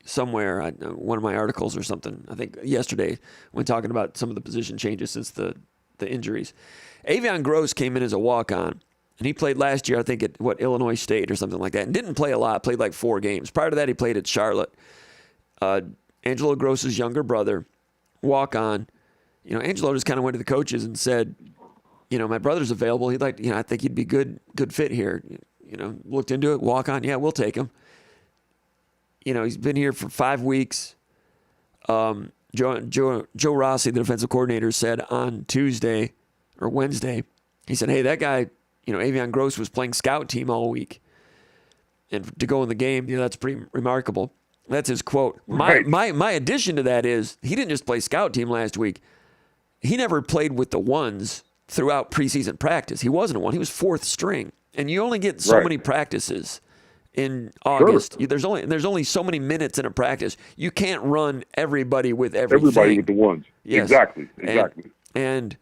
somewhere, one of my articles or something, I think yesterday, when talking about some of the position changes since the injuries. Avion Gross came in as a walk-on, and he played last year, I think, at Illinois State or something like that, and didn't play a lot, played like 4 games. Prior to that, he played at Charlotte. Angelo Gross's younger brother, walk-on. Angelo just kind of went to the coaches and said, my brother's available. He'd like, I think he'd be good fit here. Looked into it, walk on. Yeah, we'll take him. He's been here for 5 weeks. Joe Rossi, the defensive coordinator, said on Tuesday or Wednesday, he said, hey, that guy, Avion Gross was playing scout team all week. And to go in the game, that's pretty remarkable. That's his quote. Right. My addition to that is he didn't just play scout team last week. He never played with the ones throughout preseason practice. He wasn't a one. He was 4th string. And you only get so many practices in August. Sure. There's only so many minutes in a practice. You can't run everybody with everything. Everybody with the ones. Yes. Exactly. And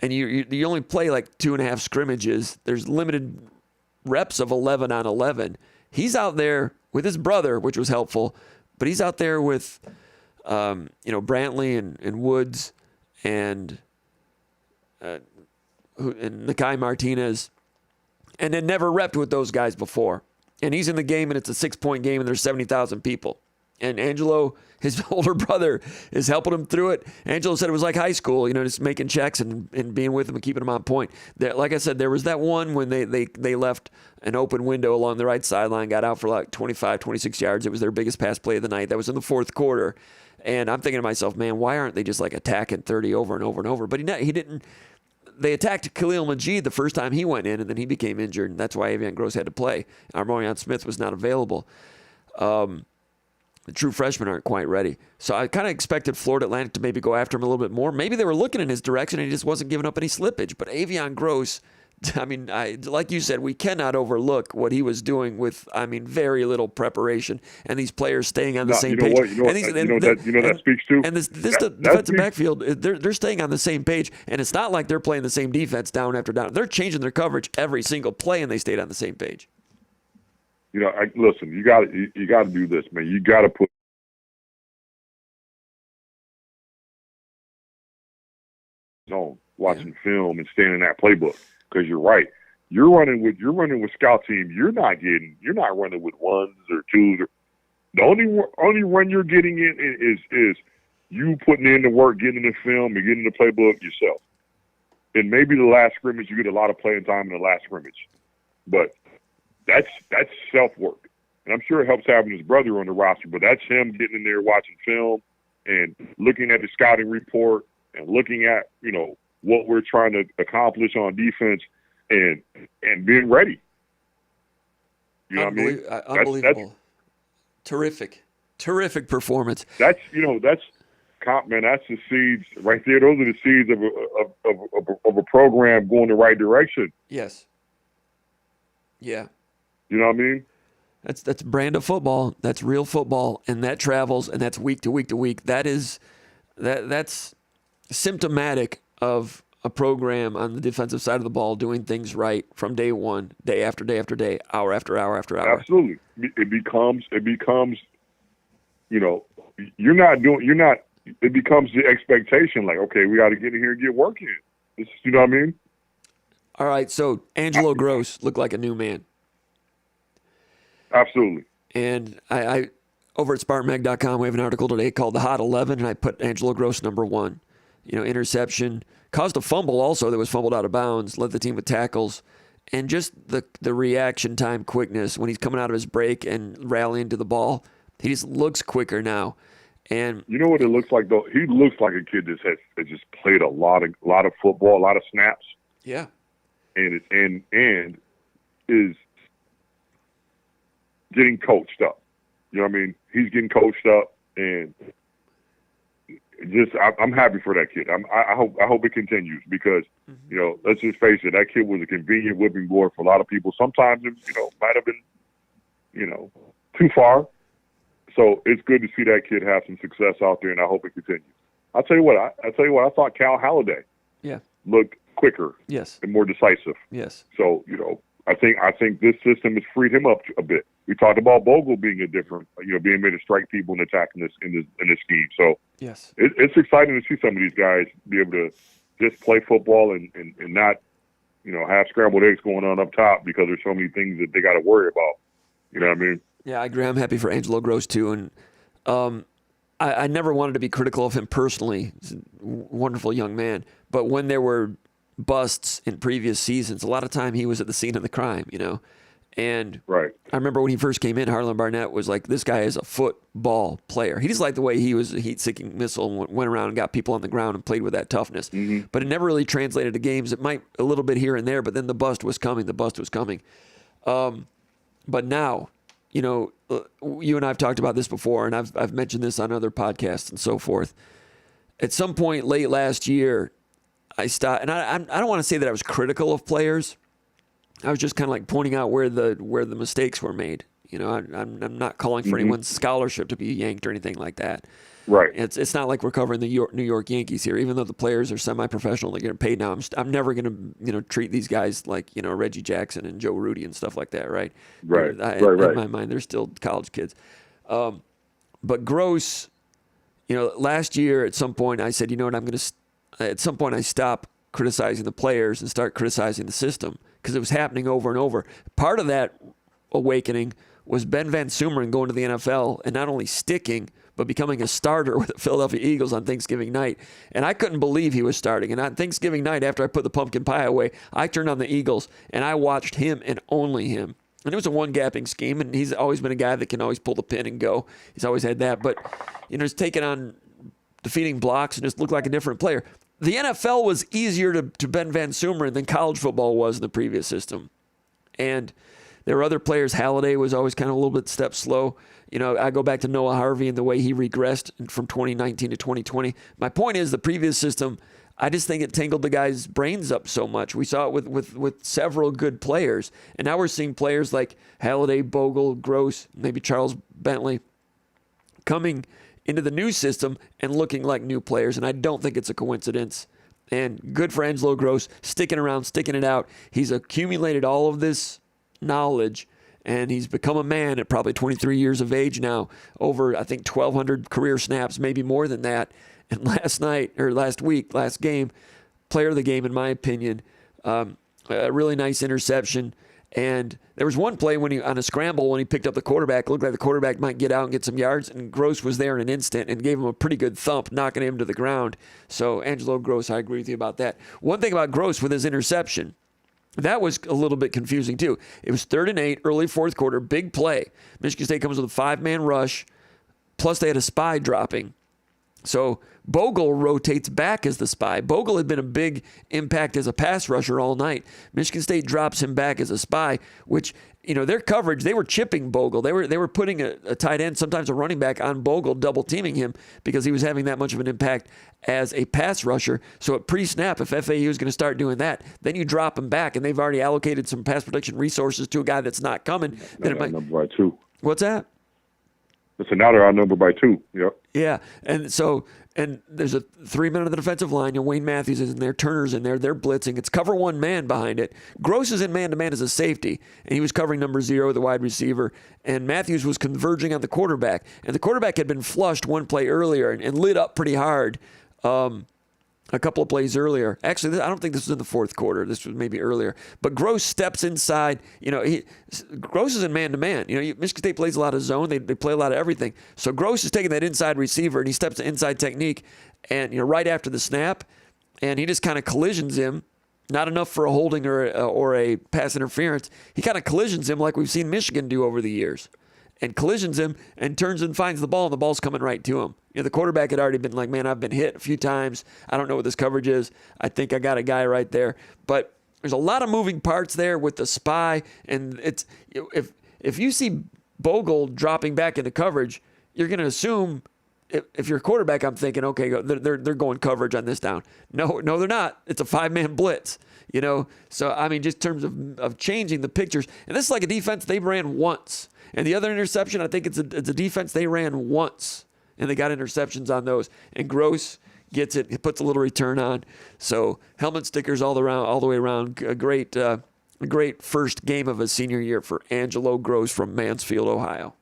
you only play like 2.5 scrimmages. There's limited reps of 11 on 11. He's out there with his brother, which was helpful, but he's out there with Brantley and Woods and Nakai Martinez, and then never repped with those guys before. And he's in the game, and it's a 6-point game, and there's 70,000 people. And Angelo, his older brother, is helping him through it. Angelo said it was like high school, just making checks and being with him and keeping him on point. Like I said, there was that one when they left an open window along the right sideline, got out for like 25, 26 yards. It was their biggest pass play of the night. That was in the 4th quarter. And I'm thinking to myself, man, why aren't they just like attacking 30 over and over and over? But he didn't. They attacked Khalil Majid the first time he went in, and then he became injured, and that's why Avion Gross had to play. Armorion Smith was not available. The true freshmen aren't quite ready. So I kind of expected Florida Atlantic to maybe go after him a little bit more. Maybe they were looking in his direction, and he just wasn't giving up any slippage. But Avion Gross, like you said, we cannot overlook what he was doing with, very little preparation, and these players staying on the same page. That speaks to. And this defensive backfield, they're staying on the same page, and it's not like they're playing the same defense down after down. They're changing their coverage every single play, and they stayed on the same page. Listen, you got to do this, man. You got to put on watching film and staying in that playbook. Because you're right, you're running with scout team. You're not running with 1s or 2s. The only run you're getting in is you putting in the work, getting in the film, and getting in the playbook yourself. And maybe the last scrimmage, you get a lot of playing time in the last scrimmage, but that's self work. And I'm sure it helps having his brother on the roster, but that's him getting in there watching film and looking at the scouting report and looking at, what we're trying to accomplish on defense and being ready. You know what I mean? Unbelievable. Terrific performance. That's the seeds right there. Those are the seeds of a program going the right direction. Yes. Yeah. You know what I mean? That's brand of football. That's real football, and that travels, and that's week to week to week. That's symptomatic of a program on the defensive side of the ball doing things right from day one, day after day after day, hour after hour after hour. Absolutely. It becomes, it becomes the expectation, like, okay, we got to get in here and get working. You know what I mean? All right, so Angelo Gross looked like a new man. Absolutely. And I over at SpartanMag.com, we have an article today called The Hot 11, and I put Angelo Gross number 1. Interception, caused a fumble also that was fumbled out of bounds, led the team with tackles, and just the reaction time quickness when he's coming out of his break and rallying to the ball. He just looks quicker now. And you know what it looks like, though? He looks like a kid that has just played a lot of football, a lot of snaps. Yeah. And is getting coached up. You know what I mean? He's getting coached up, and I'm happy for that kid. I hope it continues because let's just face it, that kid was a convenient whipping board for a lot of people. Sometimes it might have been too far. So it's good to see that kid have some success out there, and I hope it continues. I'll tell you what. I thought Cal Halladay looked quicker, yes, and more decisive. Yes. So I think this system has freed him up a bit. We talked about Bogle being a different, being made to strike people and attack in this scheme. So yes, it's exciting to see some of these guys be able to just play football and not, have scrambled eggs going on up top because there's so many things that they got to worry about. You know what I mean? Yeah, I agree. I'm happy for Angelo Gross too, and I never wanted to be critical of him personally. He's a wonderful young man, but when there were busts in previous seasons, a lot of time he was at the scene of the crime, And right. I remember when he first came in, Harlan Barnett was like, this guy is a football player. He just liked the way he was a heat-seeking missile and went around and got people on the ground and played with that toughness. Mm-hmm. But it never really translated to games. It might a little bit here and there, but then the bust was coming. But now, you and I have talked about this before, and I've mentioned this on other podcasts and so forth. At some point late last year, I stopped, and I don't want to say that I was critical of players. I was just kind of like pointing out where the mistakes were made. I'm not calling for anyone's scholarship to be yanked or anything like that. Right. It's not like we're covering the New York Yankees here. Even though the players are semi-professional, they're getting paid now. I'm never going to treat these guys like Reggie Jackson and Joe Rudy and stuff like that. Right. Right. In my mind, they're still college kids. But Gross, last year at some point I said, at some point I stop criticizing the players and start criticizing the system because it was happening over and over. Part of that awakening was Ben Van Sumeren going to the NFL and not only sticking, but becoming a starter with the Philadelphia Eagles on Thanksgiving night. And I couldn't believe he was starting. And on Thanksgiving night, after I put the pumpkin pie away, I turned on the Eagles and I watched him and only him. And it was a one-gapping scheme, and he's always been a guy that can always pull the pin and go. He's always had that. But, he's taking on defeating blocks and just looked like a different player. The NFL was easier to Ben Van Sumeren than college football was in the previous system. And there were other players. Halladay was always kind of a little bit step slow. I go back to Noah Harvey and the way he regressed from 2019 to 2020. My point is the previous system, I just think it tangled the guys' brains up so much. We saw it with several good players. And now we're seeing players like Halladay, Bogle, Gross, maybe Charles Bentley coming into the new system and looking like new players. And I don't think it's a coincidence. And good for Angelo Gross, sticking around, sticking it out. He's accumulated all of this knowledge, and he's become a man at probably 23 years of age now, over, I think, 1,200 career snaps, maybe more than that. And last game, player of the game, in my opinion, a really nice interception. And there was one play on a scramble when he picked up the quarterback. It looked like the quarterback might get out and get some yards, and Gross was there in an instant and gave him a pretty good thump, knocking him to the ground. So Angelo Gross, I agree with you about that. One thing about Gross with his interception, That was a little bit confusing, too. It was 3rd and 8, early fourth quarter, big play. Michigan State comes with a 5-man rush, plus they had a spy dropping. So Bogle rotates back as the spy. Bogle had been a big impact as a pass rusher all night. Michigan State drops him back as a spy, which, their coverage, they were chipping Bogle. They were putting a tight end, sometimes a running back, on Bogle, double teaming him because he was having that much of an impact as a pass rusher. So at pre-snap, if FAU is going to start doing that, then you drop him back, and they've already allocated some pass protection resources to a guy that's not coming. Then it might. Number by 2. What's that? So now they're outnumbered by 2. Yep. Yeah, and there's a 3-man on the defensive line. Wayne Matthews is in there, Turner's in there. They're blitzing. It's cover 1 man behind it. Gross is in man-to-man as a safety, and he was covering number 0, the wide receiver. And Matthews was converging on the quarterback. And the quarterback had been flushed one play earlier and lit up pretty hard a couple of plays earlier. Actually, I don't think this was in the fourth quarter. This was maybe earlier. But Gross steps inside. Gross is in man-to-man. Michigan State plays a lot of zone. They play a lot of everything. So Gross is taking that inside receiver, and he steps to inside technique, and right after the snap, and he just kind of collisions him. Not enough for a holding or a pass interference. He kind of collisions him like we've seen Michigan do over the years. And collisions him and turns and finds the ball, and the ball's coming right to him. The quarterback had already been like, man, I've been hit a few times. I don't know what this coverage is. I think I got a guy right there. But there's a lot of moving parts there with the spy. And it's if you see Bogle dropping back into coverage, you're going to assume, if you're a quarterback, I'm thinking, okay, they're going coverage on this down. No, they're not. It's a 5-man blitz. So, I mean, just in terms of changing the pictures. And this is like a defense they ran once. And the other interception, I think it's a defense they ran once. And they got interceptions on those. And Gross gets it. He puts a little return on. So helmet stickers all the way around. A great first game of a senior year for Angelo Gross from Mansfield, Ohio.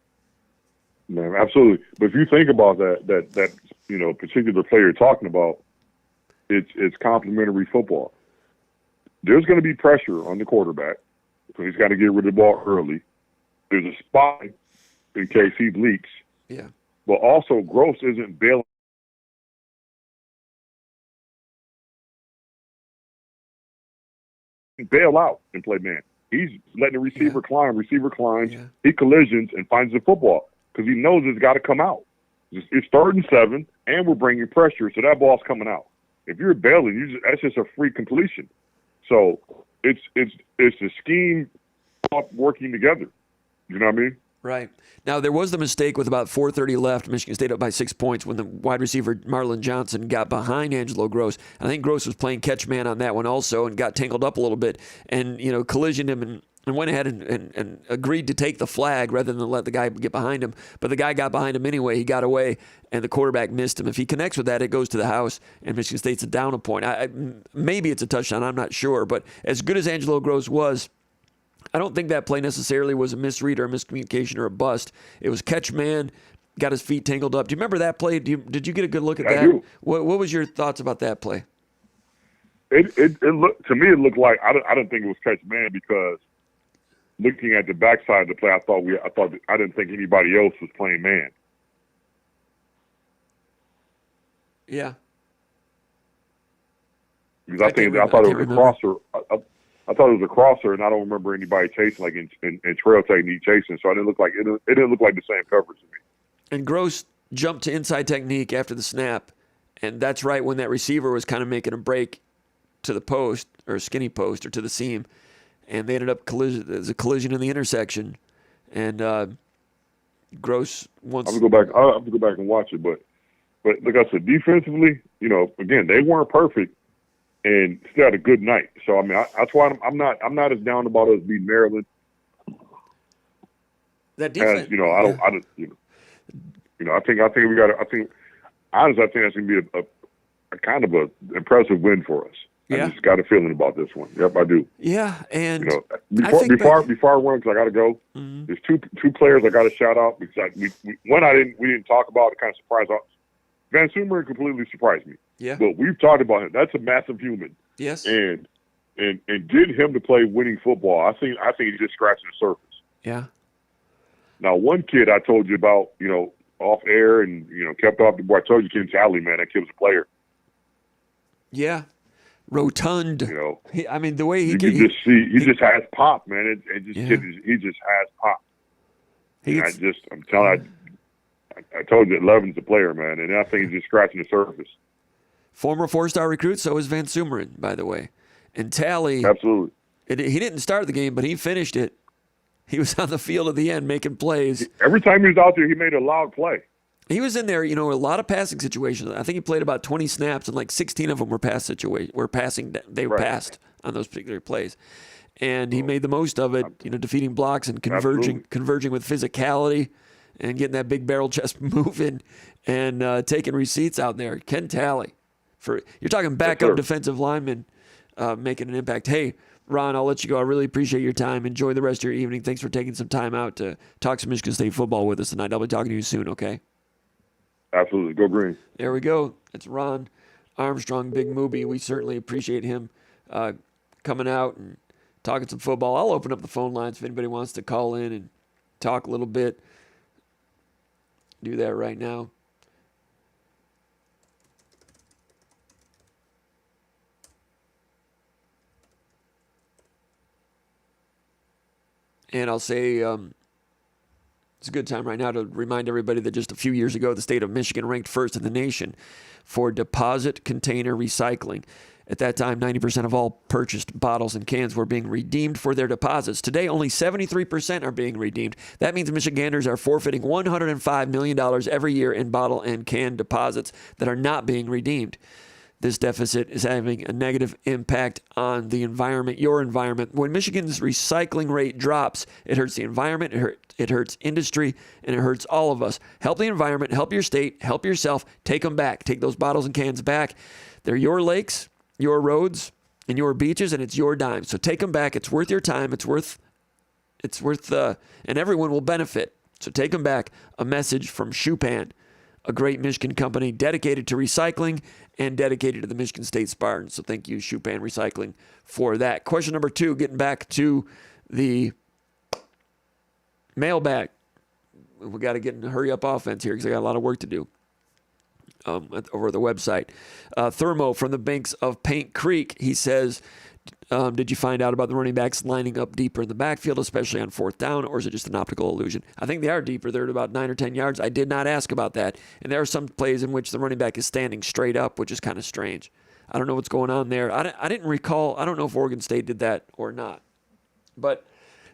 Man, absolutely. But if you think about that particular player you're talking about, it's complementary football. There's going to be pressure on the quarterback, so he's got to get rid of the ball early. There's a spy in case he leaks. Yeah. But also, Gross isn't bailing. Bail out and play man. He's letting the receiver climb. Receiver climbs. Yeah. He collisions and finds the football because he knows it's got to come out. It's 3rd and 7, and we're bringing pressure, so that ball's coming out. If you're bailing, that's just a free completion. So it's the scheme working together. You know what I mean? Right. Now, there was the mistake with about 4:30 left. Michigan State up by 6 points when the wide receiver, Marlon Johnson, got behind Angelo Gross. I think Gross was playing catch man on that one also and got tangled up a little bit and, collisioned him and went ahead and agreed to take the flag rather than let the guy get behind him. But the guy got behind him anyway. He got away, and the quarterback missed him. If he connects with that, it goes to the house, and Michigan State's a down a point. Maybe it's a touchdown. I'm not sure. But as good as Angelo Gross was, I don't think that play necessarily was a misread or a miscommunication or a bust. It was catch man, got his feet tangled up. Do you remember that play? Did you get a good look at that? I do. What was your thoughts about that play? It looked to me. It looked like I didn't think it was catch man because looking at the backside of the play, I didn't think anybody else was playing man. Yeah. Because I thought it was a crosser. I thought it was a crosser, and I don't remember anybody chasing like in trail technique chasing. So it didn't look like the same coverage to me. And Gross jumped to inside technique after the snap, and that's right when that receiver was kind of making a break to the post or skinny post or to the seam, and they ended up there's a collision in the intersection, and Gross wants. I have to go back and watch it, but like I said, defensively, again, they weren't perfect. And still had a good night. So I mean, that's why I'm not as down about us beating Maryland. That defense, I think we got. I think that's going to be a kind of a impressive win for us. Yeah. I just got a feeling about this one. Yep, I do. Yeah, and before I run, because I got to go. Mm-hmm. There's two players I got to shout out because we didn't talk about. It kind of surprised us. Van Sumeren completely surprised me. Yeah. But we've talked about him. That's a massive human. Yes. And get him to play winning football. I think he's just scratching the surface. Yeah. Now, one kid I told you about, off air and, kept off the board. I told you, Ken Talley, man, that kid was a player. Yeah. rotund. You know, I mean, the way you can just see he just has pop, man. He just has pop. I'm telling you, I told you, Levin's a player, man, and I think he's just scratching the surface. Former 4-star recruit, so is Van Sumeren, by the way. And Talley, absolutely. He didn't start the game, but he finished it. He was on the field at the end making plays. Every time he was out there, he made a loud play. He was in there, a lot of passing situations. I think he played about 20 snaps, and like 16 of them were passing. They were passed on those particular plays, and he made the most of it. Defeating blocks and converging with physicality, and getting that big barrel chest moving, and taking receipts out there. Ken Talley, you're talking backup defensive lineman, making an impact. Hey, Ron, I'll let you go. I really appreciate your time. Enjoy the rest of your evening. Thanks for taking some time out to talk some Michigan State football with us tonight. I'll be talking to you soon. Okay. Absolutely. Go Green. There we go. It's Ron Armstrong, Big Movie. We certainly appreciate him coming out and talking some football. I'll open up the phone lines if anybody wants to call in and talk a little bit. Do that right now. And I'll say it's a good time right now to remind everybody that just a few years ago, the state of Michigan ranked first in the nation for deposit container recycling. At that time, 90% of all purchased bottles and cans were being redeemed for their deposits. Today, only 73% are being redeemed. That means Michiganders are forfeiting $105 million every year in bottle and can deposits that are not being redeemed. This deficit is having a negative impact on the environment, your environment. When Michigan's recycling rate drops, it hurts the environment, it hurts industry, and it hurts all of us. Help the environment, help your state, help yourself. Take them back. Take those bottles and cans back. They're your lakes, your roads, and your beaches, and it's your dime. So take them back. It's worth your time. It's worth, and everyone will benefit. So take them back. A message from Shupan, a great Michigan company dedicated to recycling and dedicated to the Michigan State Spartans. So thank you, Shupan Recycling, for that. Question number 2, getting back to the mailbag. We got to get in a hurry-up offense here because I got a lot of work to do over the website. Thermo from the banks of Paint Creek, he says, did you find out about the running backs lining up deeper in the backfield, especially on 4th down, or is it just an optical illusion? I think they are deeper. They're at about 9 or 10 yards. I did not ask about that. And there are some plays in which the running back is standing straight up, which is kind of strange. I don't know what's going on there. I didn't recall. I don't know if Oregon State did that or not. But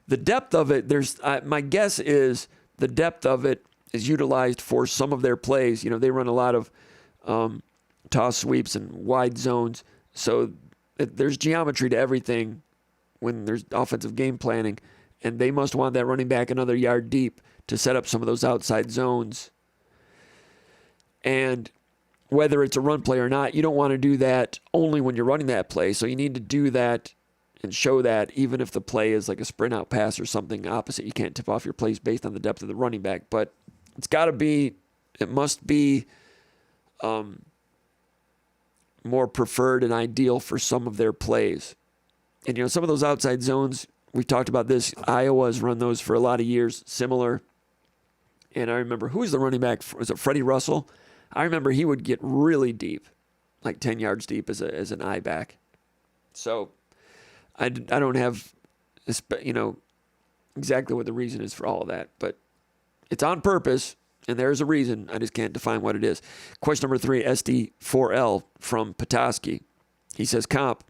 the depth of it, my guess is the depth of it is utilized for some of their plays. They run a lot of toss sweeps and wide zones. So there's geometry to everything when there's offensive game planning, and they must want that running back another yard deep to set up some of those outside zones. And whether it's a run play or not, you don't want to do that only when you're running that play. So you need to do that and show that even if the play is like a sprint out pass or something opposite. You can't tip off your plays based on the depth of the running back. But it must be more preferred and ideal for some of their plays. And, some of those outside zones, we've talked about this. Iowa's run those for a lot of years, similar. And I remember, who was the running back? Was it Freddie Russell? I remember he would get really deep, like 10 yards deep as an I back. So I don't have, exactly what the reason is for all of that. But it's on purpose. And there's a reason. I just can't define what it is. Question number 3, SD4L from Petoskey. He says, Comp,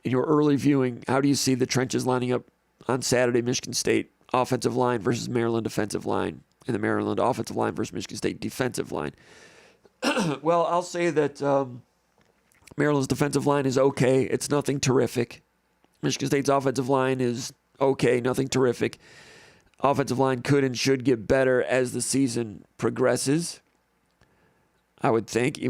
in your early viewing, how do you see the trenches lining up on Saturday, Michigan State offensive line versus Maryland defensive line, and the Maryland offensive line versus Michigan State defensive line? Well, I'll say that Maryland's defensive line is okay. It's nothing terrific. Michigan State's offensive line is okay, nothing terrific. Offensive line could and should get better as the season progresses, I would think.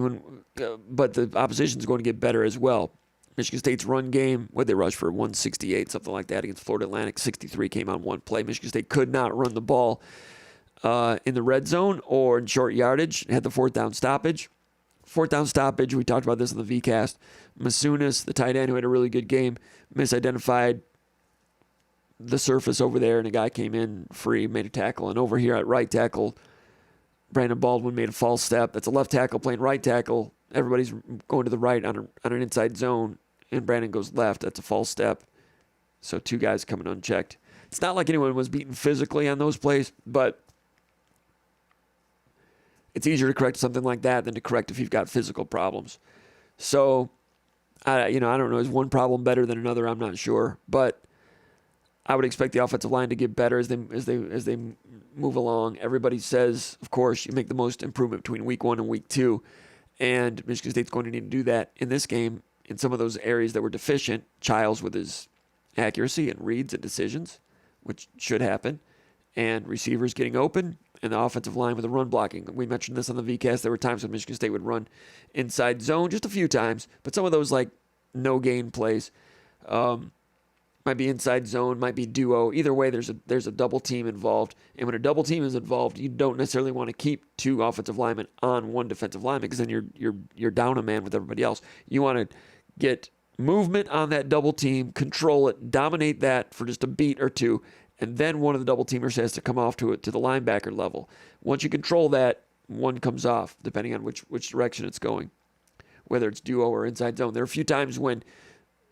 But the opposition is going to get better as well. Michigan State's run game, they rush for 168, something like that, against Florida Atlantic. 63 came on one play. Michigan State could not run the ball in the red zone or in short yardage. Had the 4th down stoppage. 4th down stoppage, we talked about this in the VCast. Masunis, the tight end who had a really good game, misidentified the surface over there, and a guy came in free, made a tackle. And over here at right tackle, Brandon Baldwin made a false step. That's a left tackle playing right tackle. everybody's going to the right on an inside zone, and Brandon goes left. That's a false step. So 2 guys coming unchecked. It's not like anyone was beaten physically on those plays, but it's easier to correct something like that than to correct if you've got physical problems. So, I don't know. Is one problem better than another? I'm not sure, but I would expect the offensive line to get better as they move along. Everybody says, of course, you make the most improvement between week 1 and week 2, and Michigan State's going to need to do that in this game in some of those areas that were deficient. Childs with his accuracy and reads and decisions, which should happen, and receivers getting open, and the offensive line with the run blocking. We mentioned this on the VCast. There were times when Michigan State would run inside zone, just a few times, but some of those like no gain plays might be inside zone, might be duo. Either way, there's a double team involved, and when a double team is involved, you don't necessarily want to keep 2 offensive linemen on one defensive lineman because then you're down a man with everybody else. You want to get movement on that double team, control it, dominate that for just a beat or 2. And then one of the double teamers has to come off to the linebacker level. Once you control that, one comes off, depending on which direction it's going, whether it's duo or inside zone. There are a few times when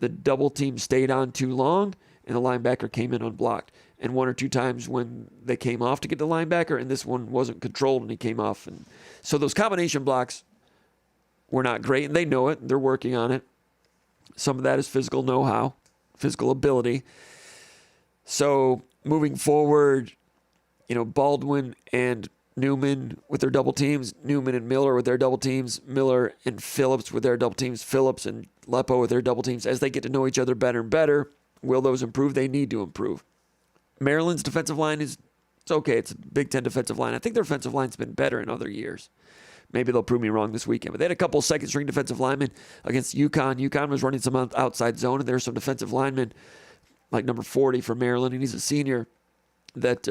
the double team stayed on too long and the linebacker came in unblocked. And 1 or 2 times when they came off to get the linebacker and this one wasn't controlled and he came off. And so those combination blocks were not great, and they know it. They're working on it. Some of that is physical know-how, physical ability. So moving forward, Baldwin and Newman with their double teams, Newman and Miller with their double teams, Miller and Phillips with their double teams, Phillips and Lepo with their double teams. As they get to know each other better and better, will those improve? They need to improve. Maryland's defensive line it's okay. It's a Big Ten defensive line. I think their offensive line's been better in other years. Maybe they'll prove me wrong this weekend. But they had a couple second-string defensive linemen against UConn. UConn was running some outside zone, and there were some defensive linemen like number 40 for Maryland, and he's a senior, that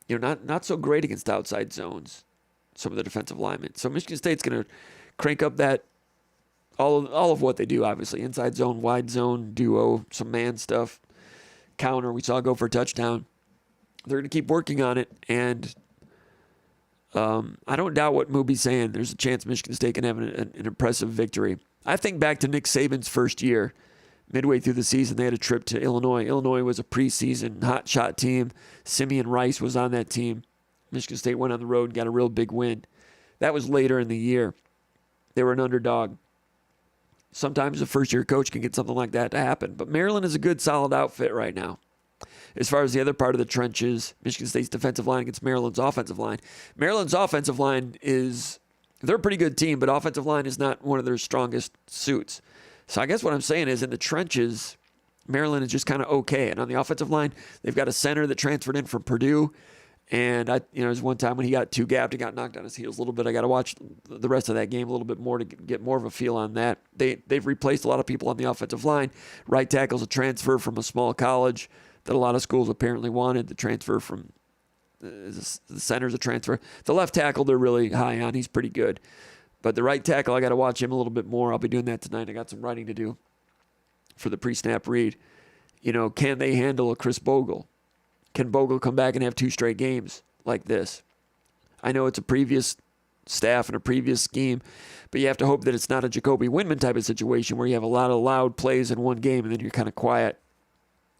not so great against outside zones, some of the defensive linemen. So Michigan State's going to crank up that all of what they do, obviously. Inside zone, wide zone, duo, some man stuff, counter. We saw go for a touchdown. They're going to keep working on it, and I don't doubt what Mooby's saying. There's a chance Michigan State can have an impressive victory. I think back to Nick Saban's first year. Midway through the season, they had a trip to Illinois. Illinois was a preseason hotshot team. Simeon Rice was on that team. Michigan State went on the road and got a real big win. That was later in the year. They were an underdog. Sometimes a first-year coach can get something like that to happen. But Maryland is a good, solid outfit right now. As far as the other part of the trenches, Michigan State's defensive line against Maryland's offensive line. Maryland's offensive line they're a pretty good team, but offensive line is not one of their strongest suits. So I guess what I'm saying is in the trenches, Maryland is just kind of okay. And on the offensive line, they've got a center that transferred in from Purdue. And there's one time when he got 2 gapped and got knocked on his heels a little bit. I got to watch the rest of that game a little bit more to get more of a feel on that. They've replaced a lot of people on the offensive line. Right tackle's a transfer from a small college that a lot of schools apparently wanted. The transfer from the center's a transfer. The left tackle they're really high on. He's pretty good. But the right tackle, I got to watch him a little bit more. I'll be doing that tonight. I got some writing to do for the pre-snap read. Can they handle a Chris Bogle? Can Bogle come back and have 2 straight games like this? I know it's a previous staff and a previous scheme, but you have to hope that it's not a Jacoby Windman type of situation where you have a lot of loud plays in one game and then you're kind of quiet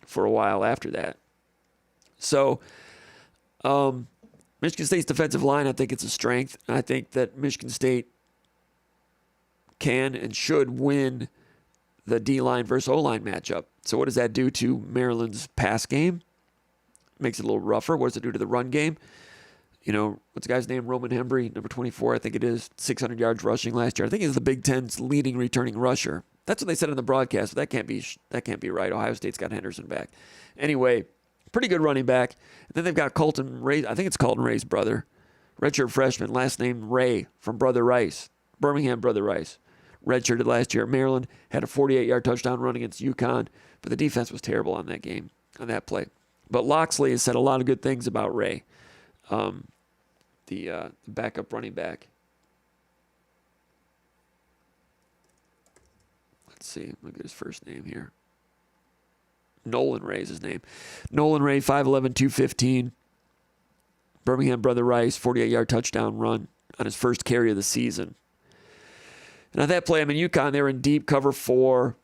for a while after that. So, Michigan State's defensive line, I think it's a strength. I think that Michigan State can and should win the D-line versus O-line matchup. So what does that do to Maryland's pass game? Makes it a little rougher. What does it do to the run game? What's the guy's name? Roman Hembry, number 24, I think it is, 600 yards rushing last year. I think he's the Big Ten's leading returning rusher. That's what they said on the broadcast, but that can't be right. Ohio State's got Henderson back. Anyway, pretty good running back. And then they've got Colton Ray. I think it's Colton Ray's brother. Redshirt freshman, last name Ray from Brother Rice. Birmingham Brother Rice. Redshirted last year at Maryland. Had a 48-yard touchdown run against UConn. But the defense was terrible on that game, on that play. But Loxley has said a lot of good things about Ray, the backup running back. Let's see. Look at his first name here. Nolan Ray is his name. Nolan Ray, 5'11", 215. Birmingham Brother Rice, 48-yard touchdown run on his first carry of the season. And on that play, UConn, they were in deep cover 4,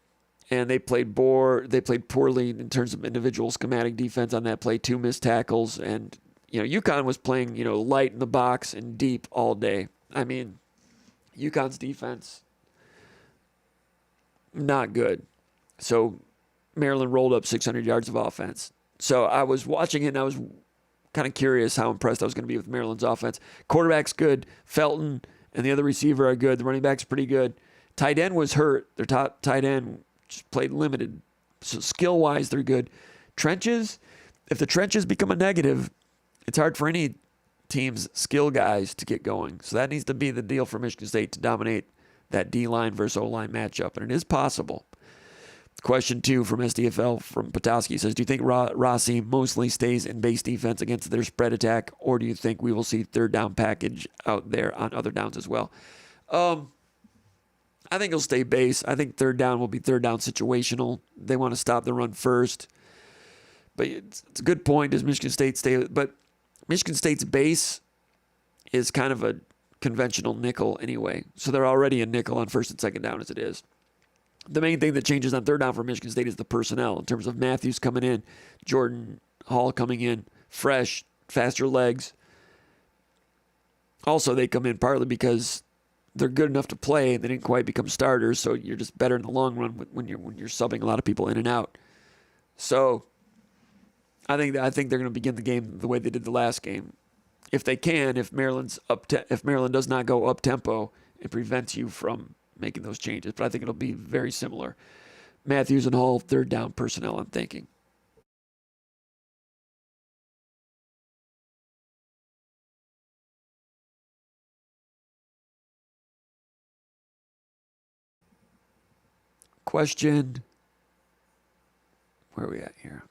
and they played poorly in terms of individual schematic defense on that play. 2 missed tackles, and UConn was playing light in the box and deep all day. UConn's defense not good. So Maryland rolled up 600 yards of offense. So I was watching it, and I was kind of curious how impressed I was going to be with Maryland's offense. Quarterback's good. Felton and the other receiver are good. The running back's pretty good. Tight end was hurt. Their top tight end just played limited. So skill-wise, they're good. Trenches, if the trenches become a negative, it's hard for any team's skill guys to get going. So that needs to be the deal for Michigan State to dominate that D-line versus O-line matchup, and it is possible. Question 2 from SDFL from Petoskey says, do you think Rossi mostly stays in base defense against their spread attack, or do you think we will see third down package out there on other downs as well? I think he'll stay base. I think third down will be third down situational. They want to stop the run first. But it's a good point. Does Michigan State stay? But Michigan State's base is kind of a conventional nickel anyway. So they're already a nickel on first and second down as it is. The main thing that changes on third down for Michigan State is the personnel in terms of Matthews coming in, Jordan Hall coming in, fresh, faster legs. Also, they come in partly because they're good enough to play. They didn't quite become starters, so you're just better in the long run when you're subbing a lot of people in and out. So I think they're going to begin the game the way they did the last game. If they can, if Maryland does not go up tempo, it prevents you from making those changes. But I think it'll be very similar. Matthews and Hall, third down personnel, I'm thinking. Question. Where are we at here?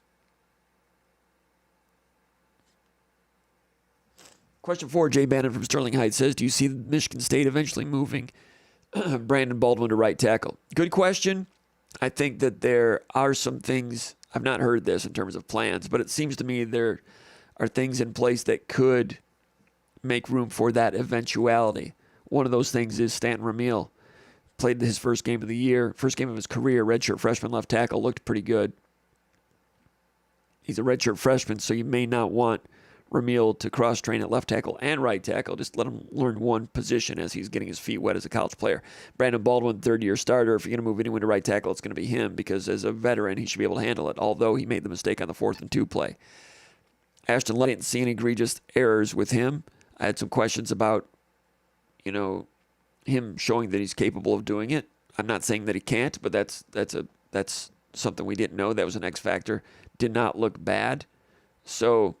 Question 4, Jay Bannon from Sterling Heights says, do you see Michigan State eventually moving Brandon Baldwin to right tackle? Good question. I think that there are some things, I've not heard this in terms of plans, but it seems to me there are things in place that could make room for that eventuality. One of those things is Stanton Ramil. Played his first game of the year, first game of his career, redshirt freshman left tackle, looked pretty good. He's a redshirt freshman, so you may not want Ramil to cross-train at left tackle and right tackle. Just let him learn one position as he's getting his feet wet as a college player. Brandon Baldwin, third-year starter. If you're going to move anyone to right tackle, it's going to be him because as a veteran, he should be able to handle it, although he made the mistake on the 4th and 2 play. Ashton Lett, didn't see any egregious errors with him. I had some questions about, him showing that he's capable of doing it. I'm not saying that he can't, but that's something we didn't know. That was an X factor. Did not look bad. So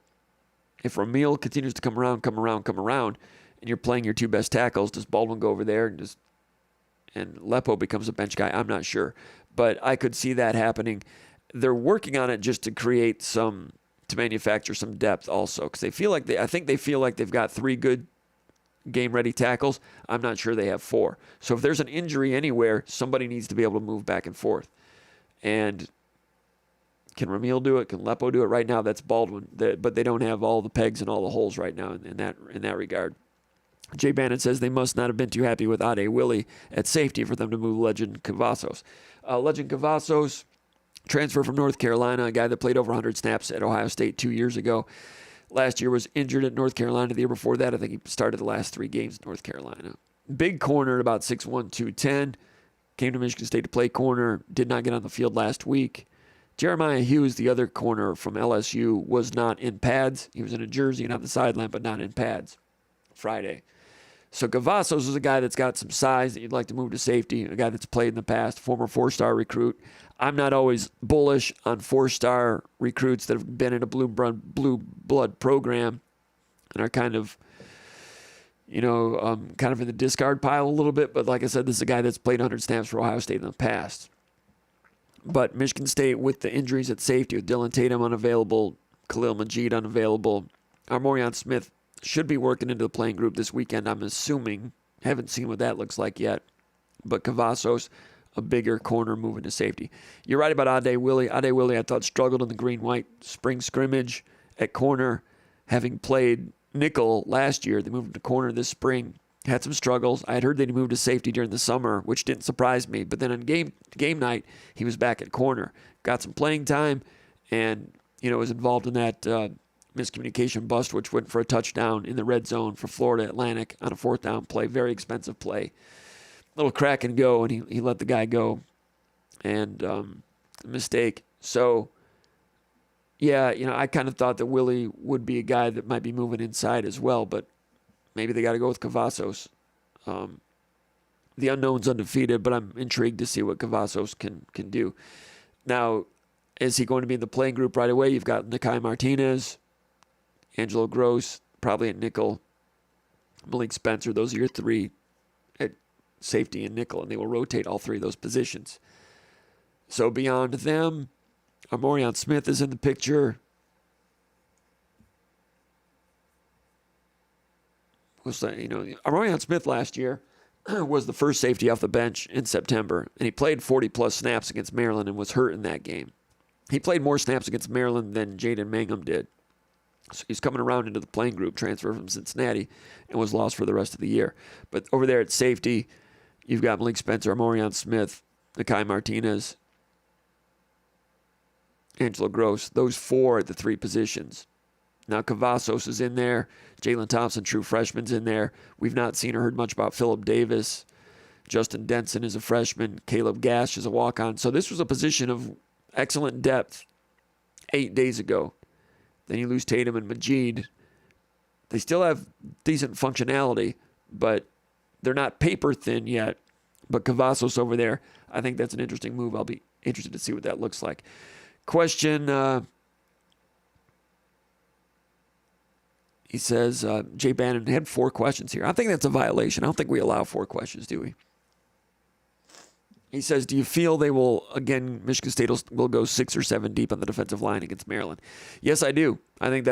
if Ramil continues to come around, and you're playing your 2 best tackles, does Baldwin go over there and Lepo becomes a bench guy? I'm not sure. But I could see that happening. They're working on it just to manufacture some depth also. Because I think they feel like they've got 3 good game-ready tackles. I'm not sure they have 4. So if there's an injury anywhere, somebody needs to be able to move back and forth. And can Ramil do it? Can Lepo do it? Right now, that's Baldwin. But they don't have all the pegs and all the holes right now in that regard. Jay Bannon says they must not have been too happy with Ade Willie at safety for them to move Legend Cavazos. Legend Cavazos, transfer from North Carolina, a guy that played over 100 snaps at Ohio State 2 years ago. Last year was injured at North Carolina. The year before that, I think he started the last 3 games at North Carolina. Big corner, about 6'1", 210. Came to Michigan State to play corner. Did not get on the field last week. Jeremiah Hughes, the other corner from LSU, was not in pads. He was in a jersey and on the sideline, but not in pads Friday. So Cavazos is a guy that's got some size that you'd like to move to safety, a guy that's played in the past, former 4-star recruit. I'm not always bullish on 4-star recruits that have been in a blue blood program and are kind of in the discard pile a little bit. But like I said, this is a guy that's played 100 snaps for Ohio State in the past. But Michigan State, with the injuries at safety, with Dylan Tatum unavailable, Khalil Majid unavailable, Armorion Smith should be working into the playing group this weekend, I'm assuming. Haven't seen what that looks like yet. But Cavazos, a bigger corner moving to safety. You're right about Ade Willie. Ade Willie, I thought, struggled in the green-white spring scrimmage at corner, having played nickel last year. They moved him to corner this spring. Had some struggles. I had heard that he moved to safety during the summer, which didn't surprise me. But then on game night, he was back at corner. Got some playing time and, was involved in that miscommunication bust, which went for a touchdown in the red zone for Florida Atlantic on a 4th down play. Very expensive play. Little crack and go, and he let the guy go. And mistake. So, yeah, I kind of thought that Willie would be a guy that might be moving inside as well, but maybe they got to go with Cavazos. The unknown's undefeated, but I'm intrigued to see what Cavazos can do. Now, is he going to be in the playing group right away? You've got Nikai Martinez, Angelo Gross, probably at nickel, Malik Spencer. Those are your 3 at safety and nickel, and they will rotate all 3 of those positions. So beyond them, Amorion Smith is in the picture. Amorion Smith last year was the first safety off the bench in September, and he played 40-plus snaps against Maryland and was hurt in that game. He played more snaps against Maryland than Jaden Mangum did. So he's coming around into the playing group, transfer from Cincinnati, and was lost for the rest of the year. But over there at safety, you've got Malik Spencer, Amorion Smith, Nikai Martinez, Angelo Gross. Those 4 at the 3 positions. Now, Cavazos is in there. Jalen Thompson, true freshman's in there. We've not seen or heard much about Phillip Davis. Justin Denson is a freshman. Caleb Gash is a walk-on. So this was a position of excellent depth 8 days ago. Then you lose Tatum and Majid. They still have decent functionality, but they're not paper thin yet. But Cavazos over there, I think that's an interesting move. I'll be interested to see what that looks like. Question... He says, Jay Bannon had 4 questions here. I think that's a violation. I don't think we allow 4 questions, do we? He says, do you feel they will, again, Michigan State will go 6 or 7 deep on the defensive line against Maryland? Yes, I do. I think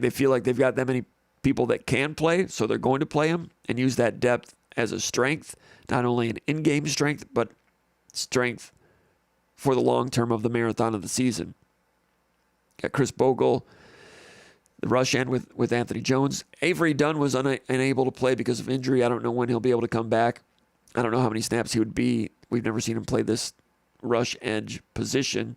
they feel like they've got that many people that can play, so they're going to play them and use that depth as a strength, not only an in-game strength, but strength for the long term of the marathon of the season. Got Chris Bogle, the rush end with Anthony Jones. Avery Dunn was unable to play because of injury. I don't know when he'll be able to come back. I don't know how many snaps he would be. We've never seen him play this rush edge position.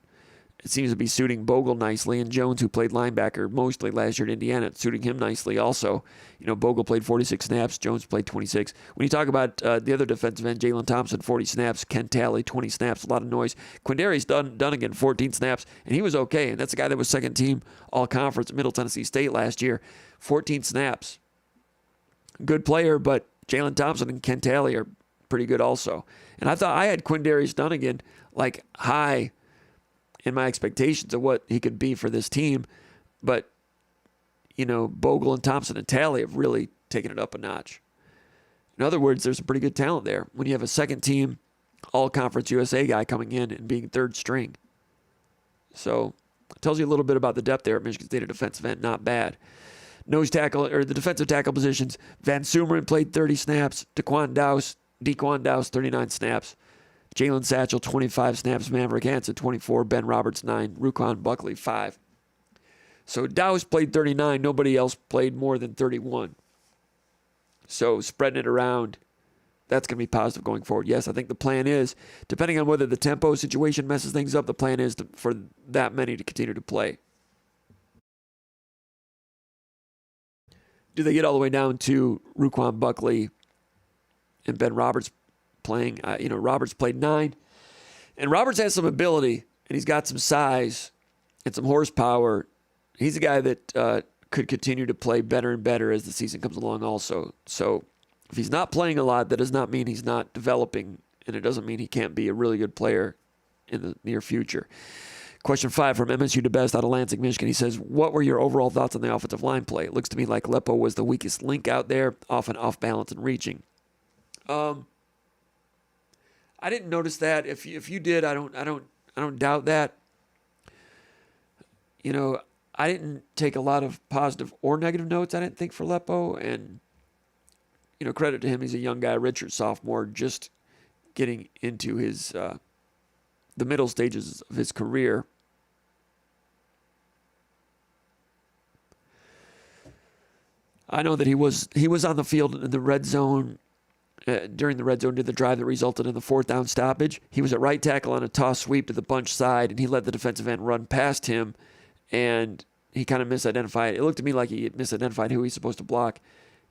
It seems to be suiting Bogle nicely, and Jones, who played linebacker mostly last year at Indiana, it's suiting him nicely also. Bogle played 46 snaps, Jones played 26. When you talk about the other defensive end, Jalen Thompson, 40 snaps, Ken Talley, 20 snaps, a lot of noise. Quindarius Dunnigan, 14 snaps, and he was okay, and that's a guy that was second team all-conference at Middle Tennessee State last year. 14 snaps. Good player, but Jalen Thompson and Ken Talley are pretty good also. And I thought I had Quindarius Dunnigan high in my expectations of what he could be for this team. But, Bogle and Thompson and Talley have really taken it up a notch. In other words, there's a pretty good talent there when you have a second-team all-conference USA guy coming in and being third string. So it tells you a little bit about the depth there at Michigan State at defensive end. Not bad. Nose tackle, or the defensive tackle positions, Van Sumeren played 30 snaps. Dequan Dowse, 39 snaps. Jalen Satchel, 25 snaps. Maverick Hansen, 24. Ben Roberts, 9. Ruquan Buckley, 5. So Dowse played 39. Nobody else played more than 31. So spreading it around, that's going to be positive going forward. Yes, I think the plan is, depending on whether the tempo situation messes things up, the plan is for that many to continue to play. Do they get all the way down to Ruquan Buckley and Ben Roberts playing? Roberts played 9. And Roberts has some ability, and he's got some size and some horsepower. He's a guy that could continue to play better and better as the season comes along also. So if he's not playing a lot, that does not mean he's not developing, and it doesn't mean he can't be a really good player in the near future. Question 5 from MSU to Best out of Lansing, Michigan. He says, what were your overall thoughts on the offensive line play? It looks to me like Lepo was the weakest link out there, often off balance and reaching. I didn't notice that. If you did, I don't doubt that. I didn't take a lot of positive or negative notes, I didn't think, for Lepo. And, credit to him, he's a young guy, redshirt sophomore, just getting into his the middle stages of his career. I know that he was on the field in the red zone during the red zone, did the drive that resulted in the 4th down stoppage. He was at right tackle on a toss sweep to the bunch side, and he let the defensive end run past him, and he kind of misidentified. It looked to me like he misidentified who he's supposed to block.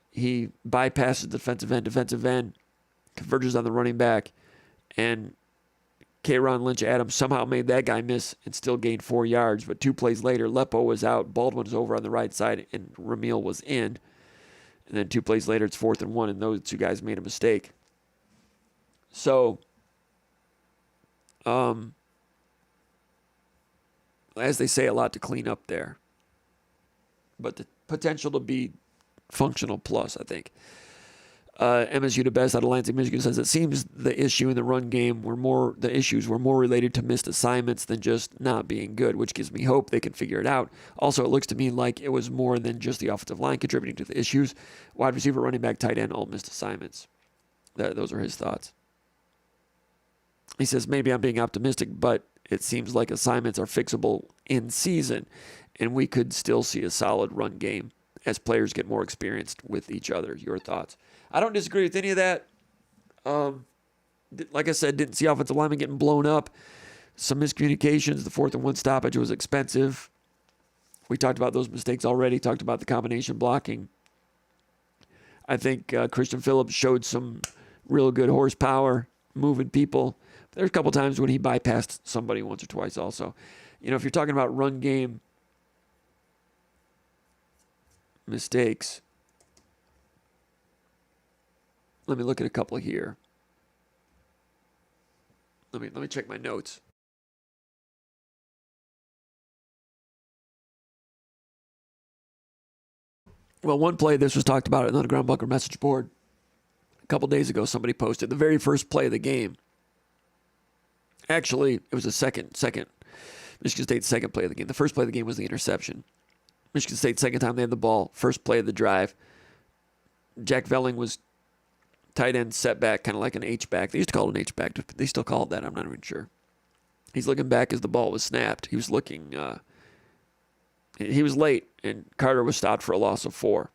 He bypasses the defensive end converges on the running back, and K'Ron Lynch-Adams somehow made that guy miss and still gained 4 yards. But 2 plays later, Lepo was out, Baldwin was over on the right side, and Ramil was in. And then 2 plays later, it's 4th and 1, and those 2 guys made a mistake. So, as they say, a lot to clean up there. But the potential to be functional plus, I think. MSU to Best out of Lansing, Michigan says it seems the issue in the run game the issues were more related to missed assignments than just not being good, which gives me hope they can figure it out. Also, it looks to me like it was more than just the offensive line contributing to the issues. Wide receiver, running back, tight end, all missed assignments. Those are his thoughts. He says maybe I'm being optimistic, but it seems like assignments are fixable in season, and we could still see a solid run game as players get more experienced with each other. Your thoughts? I don't disagree with any of that. Like I said, didn't see offensive linemen getting blown up. Some miscommunications. The 4th and 1 stoppage was expensive. We talked about those mistakes already. Talked about the combination blocking. I think Christian Phillips showed some real good horsepower, moving people. There's a couple times when he bypassed somebody once or twice also. If you're talking about run game mistakes, let me look at a couple here. Let me check my notes. Well, one play, this was talked about on the Ground Bunker message board a couple days ago. Somebody posted the very first play of the game. Actually, it was the second Michigan State's second play of the game. The first play of the game was the interception. Michigan State, second time they had the ball, first play of the drive. Jack Velling was tight end setback, kind of like an H-back. They used to call it an H-back. They still call it that. I'm not even sure. He's looking back as the ball was snapped. He was looking, he was late, and Carter was stopped for a loss of 4.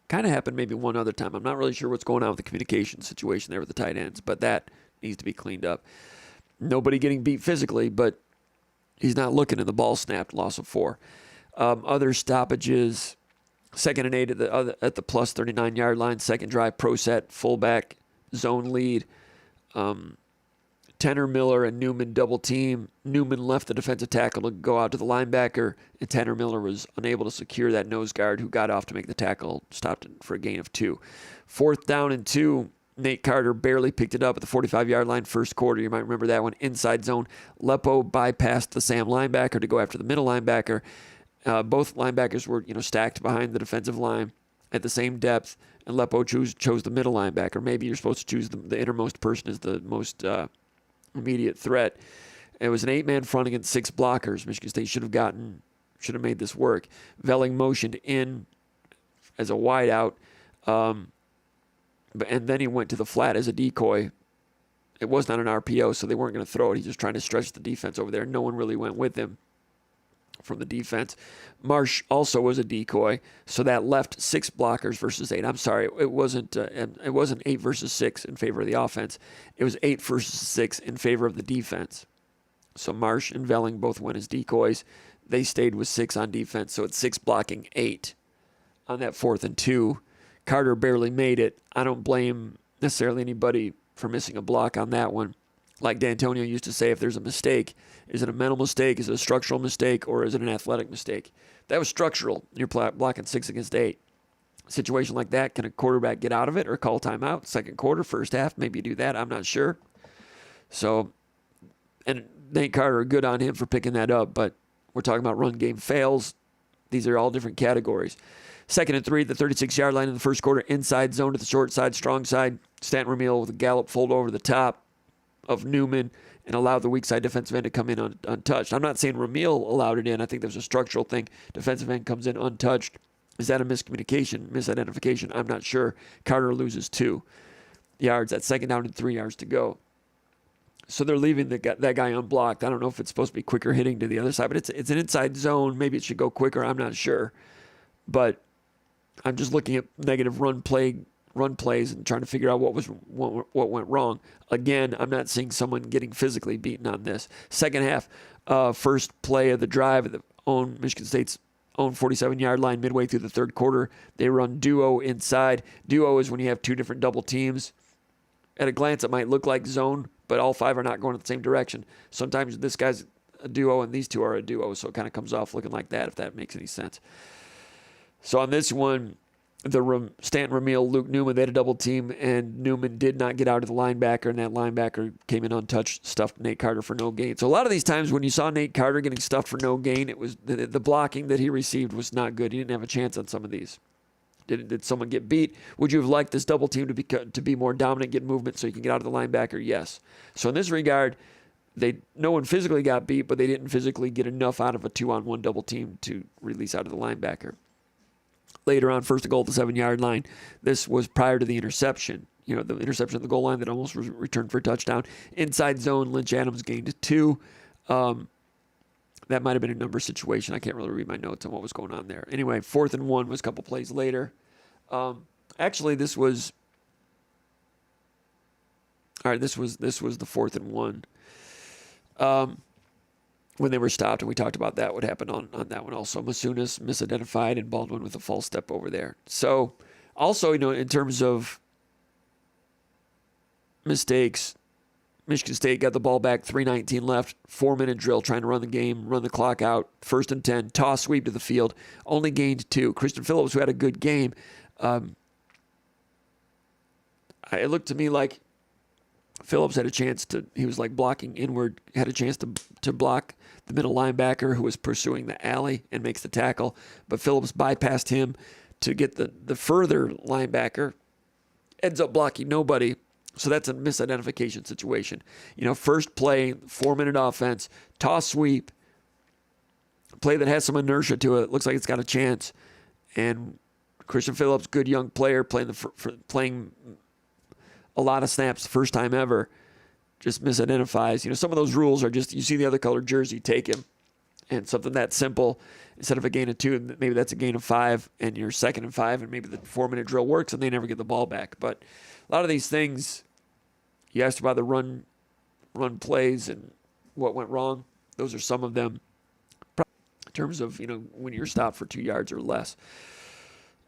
Kind of happened maybe one other time. I'm not really sure what's going on with the communication situation there with the tight ends, but that needs to be cleaned up. Nobody getting beat physically, but he's not looking, and the ball snapped, loss of 4. Other stoppages, 2nd and 8 at the plus 39-yard line, second drive, pro set, fullback, zone lead. Tanner Miller and Newman double team. Newman left the defensive tackle to go out to the linebacker, and Tanner Miller was unable to secure that nose guard who got off to make the tackle, stopped it for a gain of 2. 4th down and 2. Nate Carter barely picked it up at the 45-yard line first quarter. You might remember that one. Inside zone. Lepo bypassed the Sam linebacker to go after the middle linebacker. Both linebackers were, stacked behind the defensive line at the same depth, and Lepo chose the middle linebacker. Maybe you're supposed to choose the innermost person as the most immediate threat. It was an 8-man front against 6 blockers. Michigan State should have made this work. Velling motioned in as a wideout, and then he went to the flat as a decoy. It was not an RPO, so they weren't going to throw it. He's just trying to stretch the defense over there. No one really went with him from the defense. Marsh also was a decoy, so that left 6 blockers versus 8. I'm sorry, it wasn't 8 versus 6 in favor of the offense. It was 8 versus 6 in favor of the defense. So Marsh and Velling both went as decoys. They stayed with 6 on defense, so it's 6 blocking 8 on that 4th and 2. Carter barely made it. I don't blame necessarily anybody for missing a block on that one. Like D'Antonio used to say, if there's a mistake, is it a mental mistake, is it a structural mistake, or is it an athletic mistake? That was structural. You're blocking 6 against 8. A situation like that, can a quarterback get out of it or call timeout? Second quarter, first half, maybe you do that. I'm not sure. So, and Nate Carter, good on him for picking that up, but we're talking about run game fails. These are all different categories. 2nd and 3 at the 36-yard line in the first quarter, inside zone to the short side, strong side. Stanton Ramil with a gallop fold over the top of Newman and allowed the weak side defensive end to come in untouched. I'm not saying Ramil allowed it in. I think there's a structural thing. Defensive end comes in untouched. Is that a miscommunication, misidentification? I'm not sure. Carter loses 2 yards. That's 2nd down and 3 yards to go. So they're leaving that guy unblocked. I don't know if it's supposed to be quicker hitting to the other side, but it's an inside zone. Maybe it should go quicker. I'm not sure. But I'm just looking at negative run plays and trying to figure out what went wrong. Again, I'm not seeing someone getting physically beaten on this. Second half, first play of the drive at Michigan State's own 47-yard line midway through the third quarter. They run duo inside. Duo is when you have two different double teams. At a glance, it might look like zone, but all five are not going in the same direction. Sometimes this guy's a duo and these two are a duo, so it kind of comes off looking like that, if that makes any sense. So on this one, Stanton, Ramil, Luke Newman, they had a double team, and Newman did not get out of the linebacker, and that linebacker came in untouched, stuffed Nate Carter for no gain. So a lot of these times when you saw Nate Carter getting stuffed for no gain, it was the blocking that he received was not good. He didn't have a chance on some of these. Did someone get beat? Would you have liked this double team to be more dominant, get movement so you can get out of the linebacker? Yes. So in this regard, no one physically got beat, but they didn't physically get enough out of a 2-on-1 double team to release out of the linebacker. Later on, first and goal at the 7-yard line. This was prior to the interception. The interception at the goal line that almost returned for a touchdown. Inside zone, Lynch Adams gained 2. That might have been a number situation. I can't really read my notes on what was going on there. Anyway, 4th and 1 was a couple plays later. Actually, this was the 4th and 1. When they were stopped, and we talked about that, what happened on that one also. Masunas misidentified and Baldwin with a false step over there. So also, in terms of mistakes, Michigan State got the ball back, 3:19 left, 4-minute drill, trying to run the game, run the clock out, 1st and 10, toss sweep to the field, only gained 2. Christian Phillips, who had a good game, it looked to me like Phillips had a chance he was like blocking inward, had a chance to block the middle linebacker who was pursuing the alley and makes the tackle, but Phillips bypassed him to get the further linebacker, ends up blocking nobody. So that's a misidentification situation. First play, 4-minute offense, toss sweep, play that has some inertia to it, looks like it's got a chance, and Christian Phillips, good young player, playing a lot of snaps, first time ever, just misidentifies. Some of those rules are just, you see the other colored jersey, take him. And something that simple, instead of a gain of 2, maybe that's a gain of 5, and you're 2nd and 5, and maybe the 4-minute drill works, and they never get the ball back. But a lot of these things, you asked about the run plays and what went wrong. Those are some of them. In terms of, when you're stopped for 2 yards or less.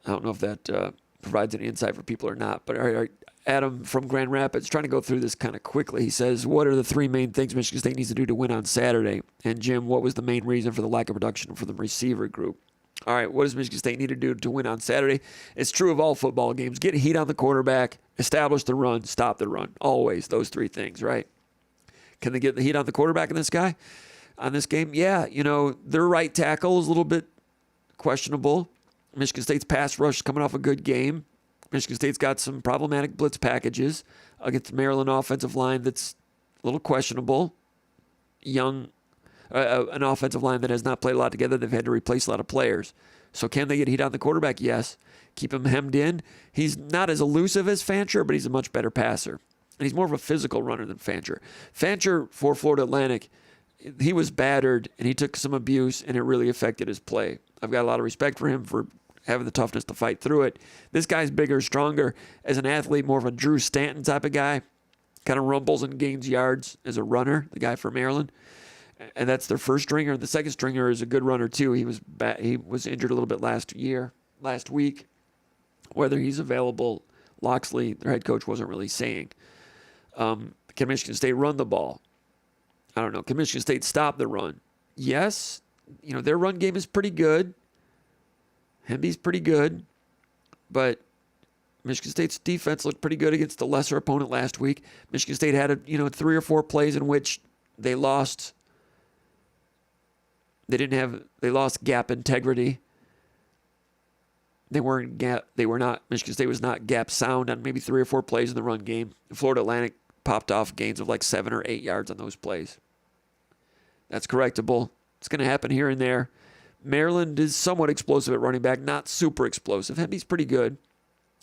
I don't know if that provides any insight for people or not, but all right, Adam from Grand Rapids, trying to go through this kind of quickly. He says, what are the 3 main things Michigan State needs to do to win on Saturday? And Jim, what was the main reason for the lack of production for the receiver group? All right, what does Michigan State need to do to win on Saturday? It's true of all football games. Get heat on the quarterback, establish the run, stop the run. Always those 3 things, right? Can they get the heat on the quarterback in this game? Yeah, their right tackle is a little bit questionable. Michigan State's pass rush is coming off a good game. Michigan State's got some problematic blitz packages against the Maryland offensive line that's a little questionable. An offensive line that has not played a lot together. They've had to replace a lot of players. So can they get heat on the quarterback? Yes. Keep him hemmed in. He's not as elusive as Fancher, but he's a much better passer. And he's more of a physical runner than Fancher. Fancher, for Florida Atlantic, he was battered, and he took some abuse, and it really affected his play. I've got a lot of respect for him for having the toughness to fight through it. This guy's bigger, stronger. As an athlete, more of a Drew Stanton type of guy. Kind of rumbles and gains yards as a runner, the guy from Maryland. And that's their first stringer. The second stringer is a good runner, too. He was injured a little bit last week. Whether he's available, Loxley, their head coach, wasn't really saying. Can Michigan State run the ball? I don't know. Can Michigan State stop the run? Yes. Their run game is pretty good. Hemby's pretty good, but Michigan State's defense looked pretty good against the lesser opponent last week. Michigan State had 3 or 4 plays in which they lost. They lost gap integrity. Michigan State was not gap sound on maybe 3 or 4 plays in the run game. Florida Atlantic popped off gains of like 7 or 8 yards on those plays. That's correctable. It's going to happen here and there. Maryland is somewhat explosive at running back, not super explosive. Hemby's pretty good,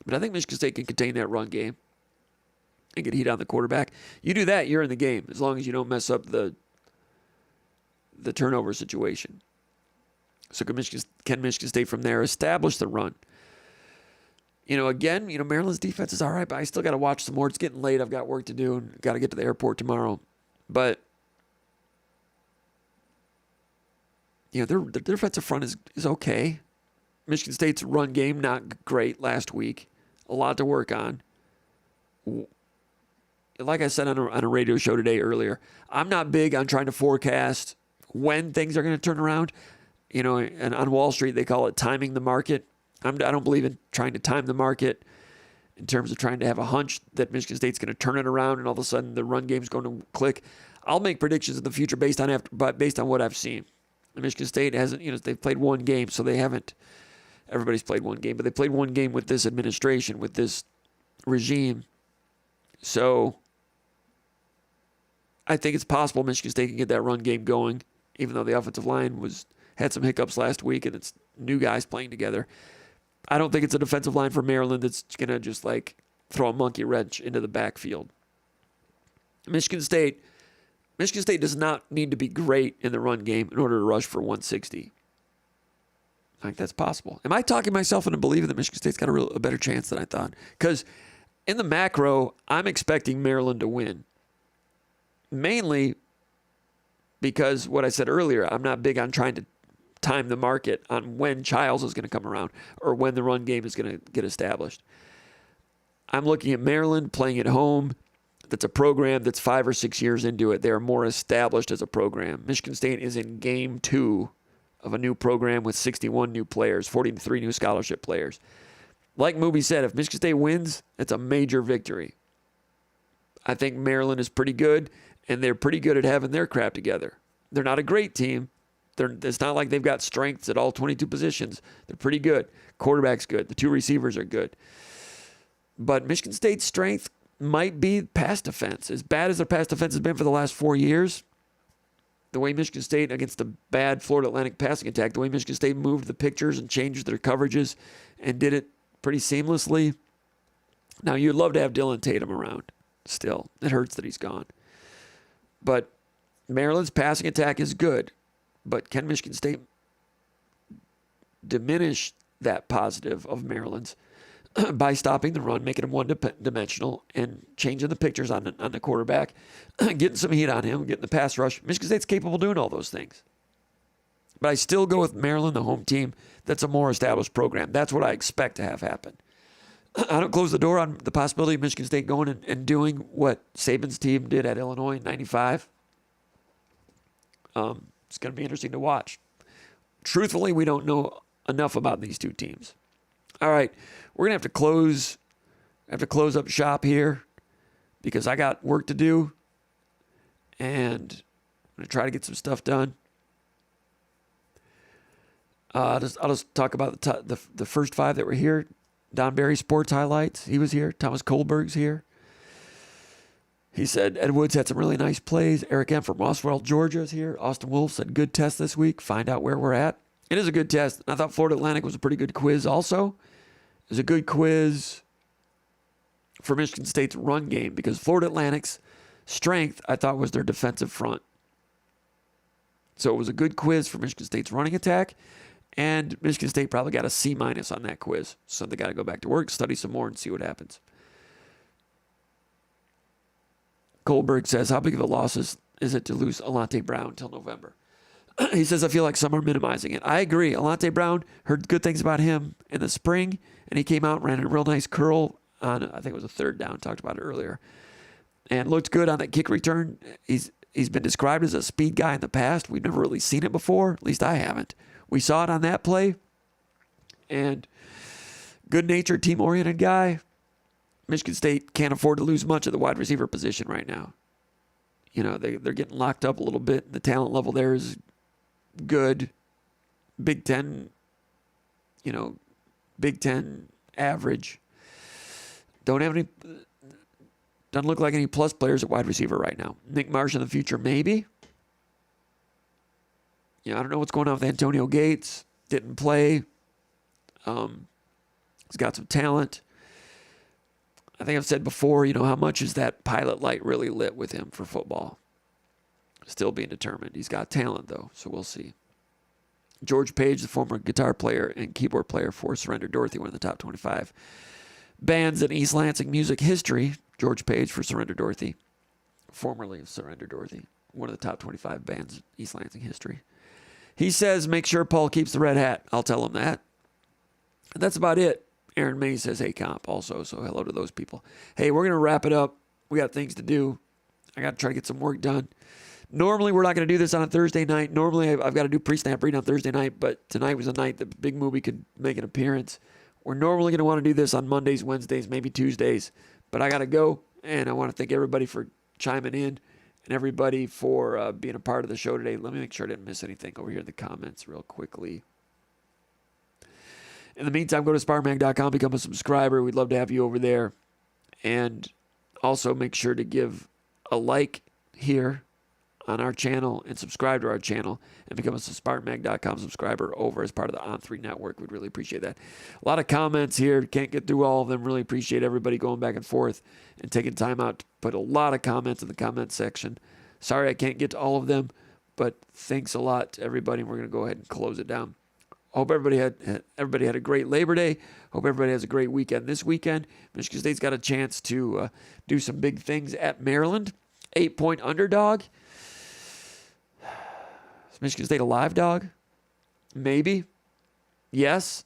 but I think Michigan State can contain that run game and get heat on the quarterback. You do that, you're in the game, as long as you don't mess up the turnover situation. So can Michigan State from there establish the run? Again, Maryland's defense is all right, but I still got to watch some more. It's getting late. I've got work to do and got to get to the airport tomorrow. But, their defensive front is okay. Michigan State's run game, not great last week. A lot to work on. Like I said on a radio show today earlier, I'm not big on trying to forecast when things are going to turn around. And on Wall Street, they call it timing the market. I don't believe in trying to time the market in terms of trying to have a hunch that Michigan State's going to turn it around and all of a sudden the run game's going to click. I'll make predictions in the future based on what I've seen. Michigan State hasn't, they've played one game, so they haven't. Everybody's played one game, but they played one game with this administration, with this regime. So I think it's possible Michigan State can get that run game going, even though the offensive line had some hiccups last week and it's new guys playing together. I don't think it's a defensive line for Maryland that's going to just throw a monkey wrench into the backfield. Michigan State does not need to be great in the run game in order to rush for 160. I think that's possible. Am I talking myself into believing that Michigan State's got a better chance than I thought? Because in the macro, I'm expecting Maryland to win. Mainly because what I said earlier, I'm not big on trying to time the market on when Childs is going to come around or when the run game is going to get established. I'm looking at Maryland playing at home. That's a program that's 5 or 6 years into it. They are more established as a program. Michigan State is in game 2 of a new program with 61 new players, 43 new scholarship players. Like Mooby said, if Michigan State wins, it's a major victory. I think Maryland is pretty good, and they're pretty good at having their crap together. They're not a great team. It's not like they've got strengths at all 22 positions. They're pretty good. Quarterback's good. The 2 receivers are good. But Michigan State's strength might be pass defense. As bad as their pass defense has been for the last 4 years, the way Michigan State against the bad Florida Atlantic passing attack, the way Michigan State moved the pictures and changed their coverages and did it pretty seamlessly. Now, you'd love to have Dylan Tatum around still. It hurts that he's gone. But Maryland's passing attack is good. But can Michigan State diminish that positive of Maryland's by stopping the run, making him one-dimensional, and changing the pictures on the quarterback, getting some heat on him, getting the pass rush? Michigan State's capable of doing all those things. But I still go with Maryland, the home team. That's a more established program. That's what I expect to have happen. I don't close the door on the possibility of Michigan State going and doing what Saban's team did at Illinois in '95. It's going to be interesting to watch. Truthfully, we don't know enough about these two teams. All right, we're going to have to close up shop here because I got work to do, and I'm going to try to get some stuff done. I'll just talk about the first 5 that were here. Don Barry Sports Highlights, he was here. Thomas Kohlberg's here. He said Ed Woods had some really nice plays. Eric M. from Oswald, Georgia is here. Austin Wolf said, good test this week. Find out where we're at. It is a good test. I thought Florida Atlantic was a pretty good quiz also. It was a good quiz for Michigan State's run game because Florida Atlantic's strength, I thought, was their defensive front. So it was a good quiz for Michigan State's running attack. And Michigan State probably got a C- on that quiz. So they got to go back to work, study some more, and see what happens. Goldberg says, how big of a loss is it to lose Alante Brown until November? He says, I feel like some are minimizing it. I agree. Alante Brown, heard good things about him in the spring, and he came out and ran a real nice curl on, I think it was a 3rd down, talked about it earlier, and looked good on that kick return. He's been described as a speed guy in the past. We've never really seen it before. At least I haven't. We saw it on that play, and good-natured, team-oriented guy. Michigan State can't afford to lose much of the wide receiver position right now. They're getting locked up a little bit. The talent level there is good. Big Ten average. Doesn't look like any plus players at wide receiver right now. Nick Marsh in the future, maybe. I don't know what's going on with Antonio Gates. Didn't play. He's got some talent. I think I've said before, how much is that pilot light really lit with him for football? Still being determined. He's got talent, though, so we'll see. George Page, the former guitar player and keyboard player for Surrender Dorothy, one of the top 25 bands in East Lansing music history. George Page for Surrender Dorothy, formerly of Surrender Dorothy, one of the top 25 bands in East Lansing history. He says, make sure Paul keeps the red hat. I'll tell him that. And that's about it. Aaron May says, hey, Comp, also. So hello to those people. Hey, we're going to wrap it up. We got things to do. I got to try to get some work done. Normally, we're not going to do this on a Thursday night. Normally, I've got to do pre-snap read on Thursday night, but tonight was a night that Big Movie could make an appearance. We're normally going to want to do this on Mondays, Wednesdays, maybe Tuesdays. But I got to go, and I want to thank everybody for chiming in and everybody for being a part of the show today. Let me make sure I didn't miss anything over here in the comments real quickly. In the meantime, go to SpartanMag.com, become a subscriber. We'd love to have you over there. And also make sure to give a like here on our channel and subscribe to our channel and become a SpartanMag.com subscriber over as part of the On3 network. We'd really appreciate that. A lot of comments here. Can't get through all of them. Really appreciate everybody going back and forth and taking time out to put a lot of comments in the comment section. Sorry I can't get to all of them, but thanks a lot to everybody. We're going to go ahead and close it down. Hope everybody had a great Labor Day. Hope everybody has a great weekend this weekend. Michigan State's got a chance to do some big things at Maryland. 8-point underdog. Is Michigan State a live dog? Maybe. Yes.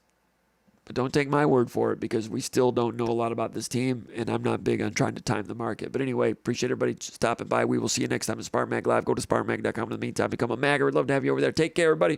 But don't take my word for it because we still don't know a lot about this team, and I'm not big on trying to time the market. But anyway, appreciate everybody stopping by. We will see you next time at Spartan Mag Live. Go to SpartanMag.com. In the meantime, become a Magger. We'd love to have you over there. Take care, everybody.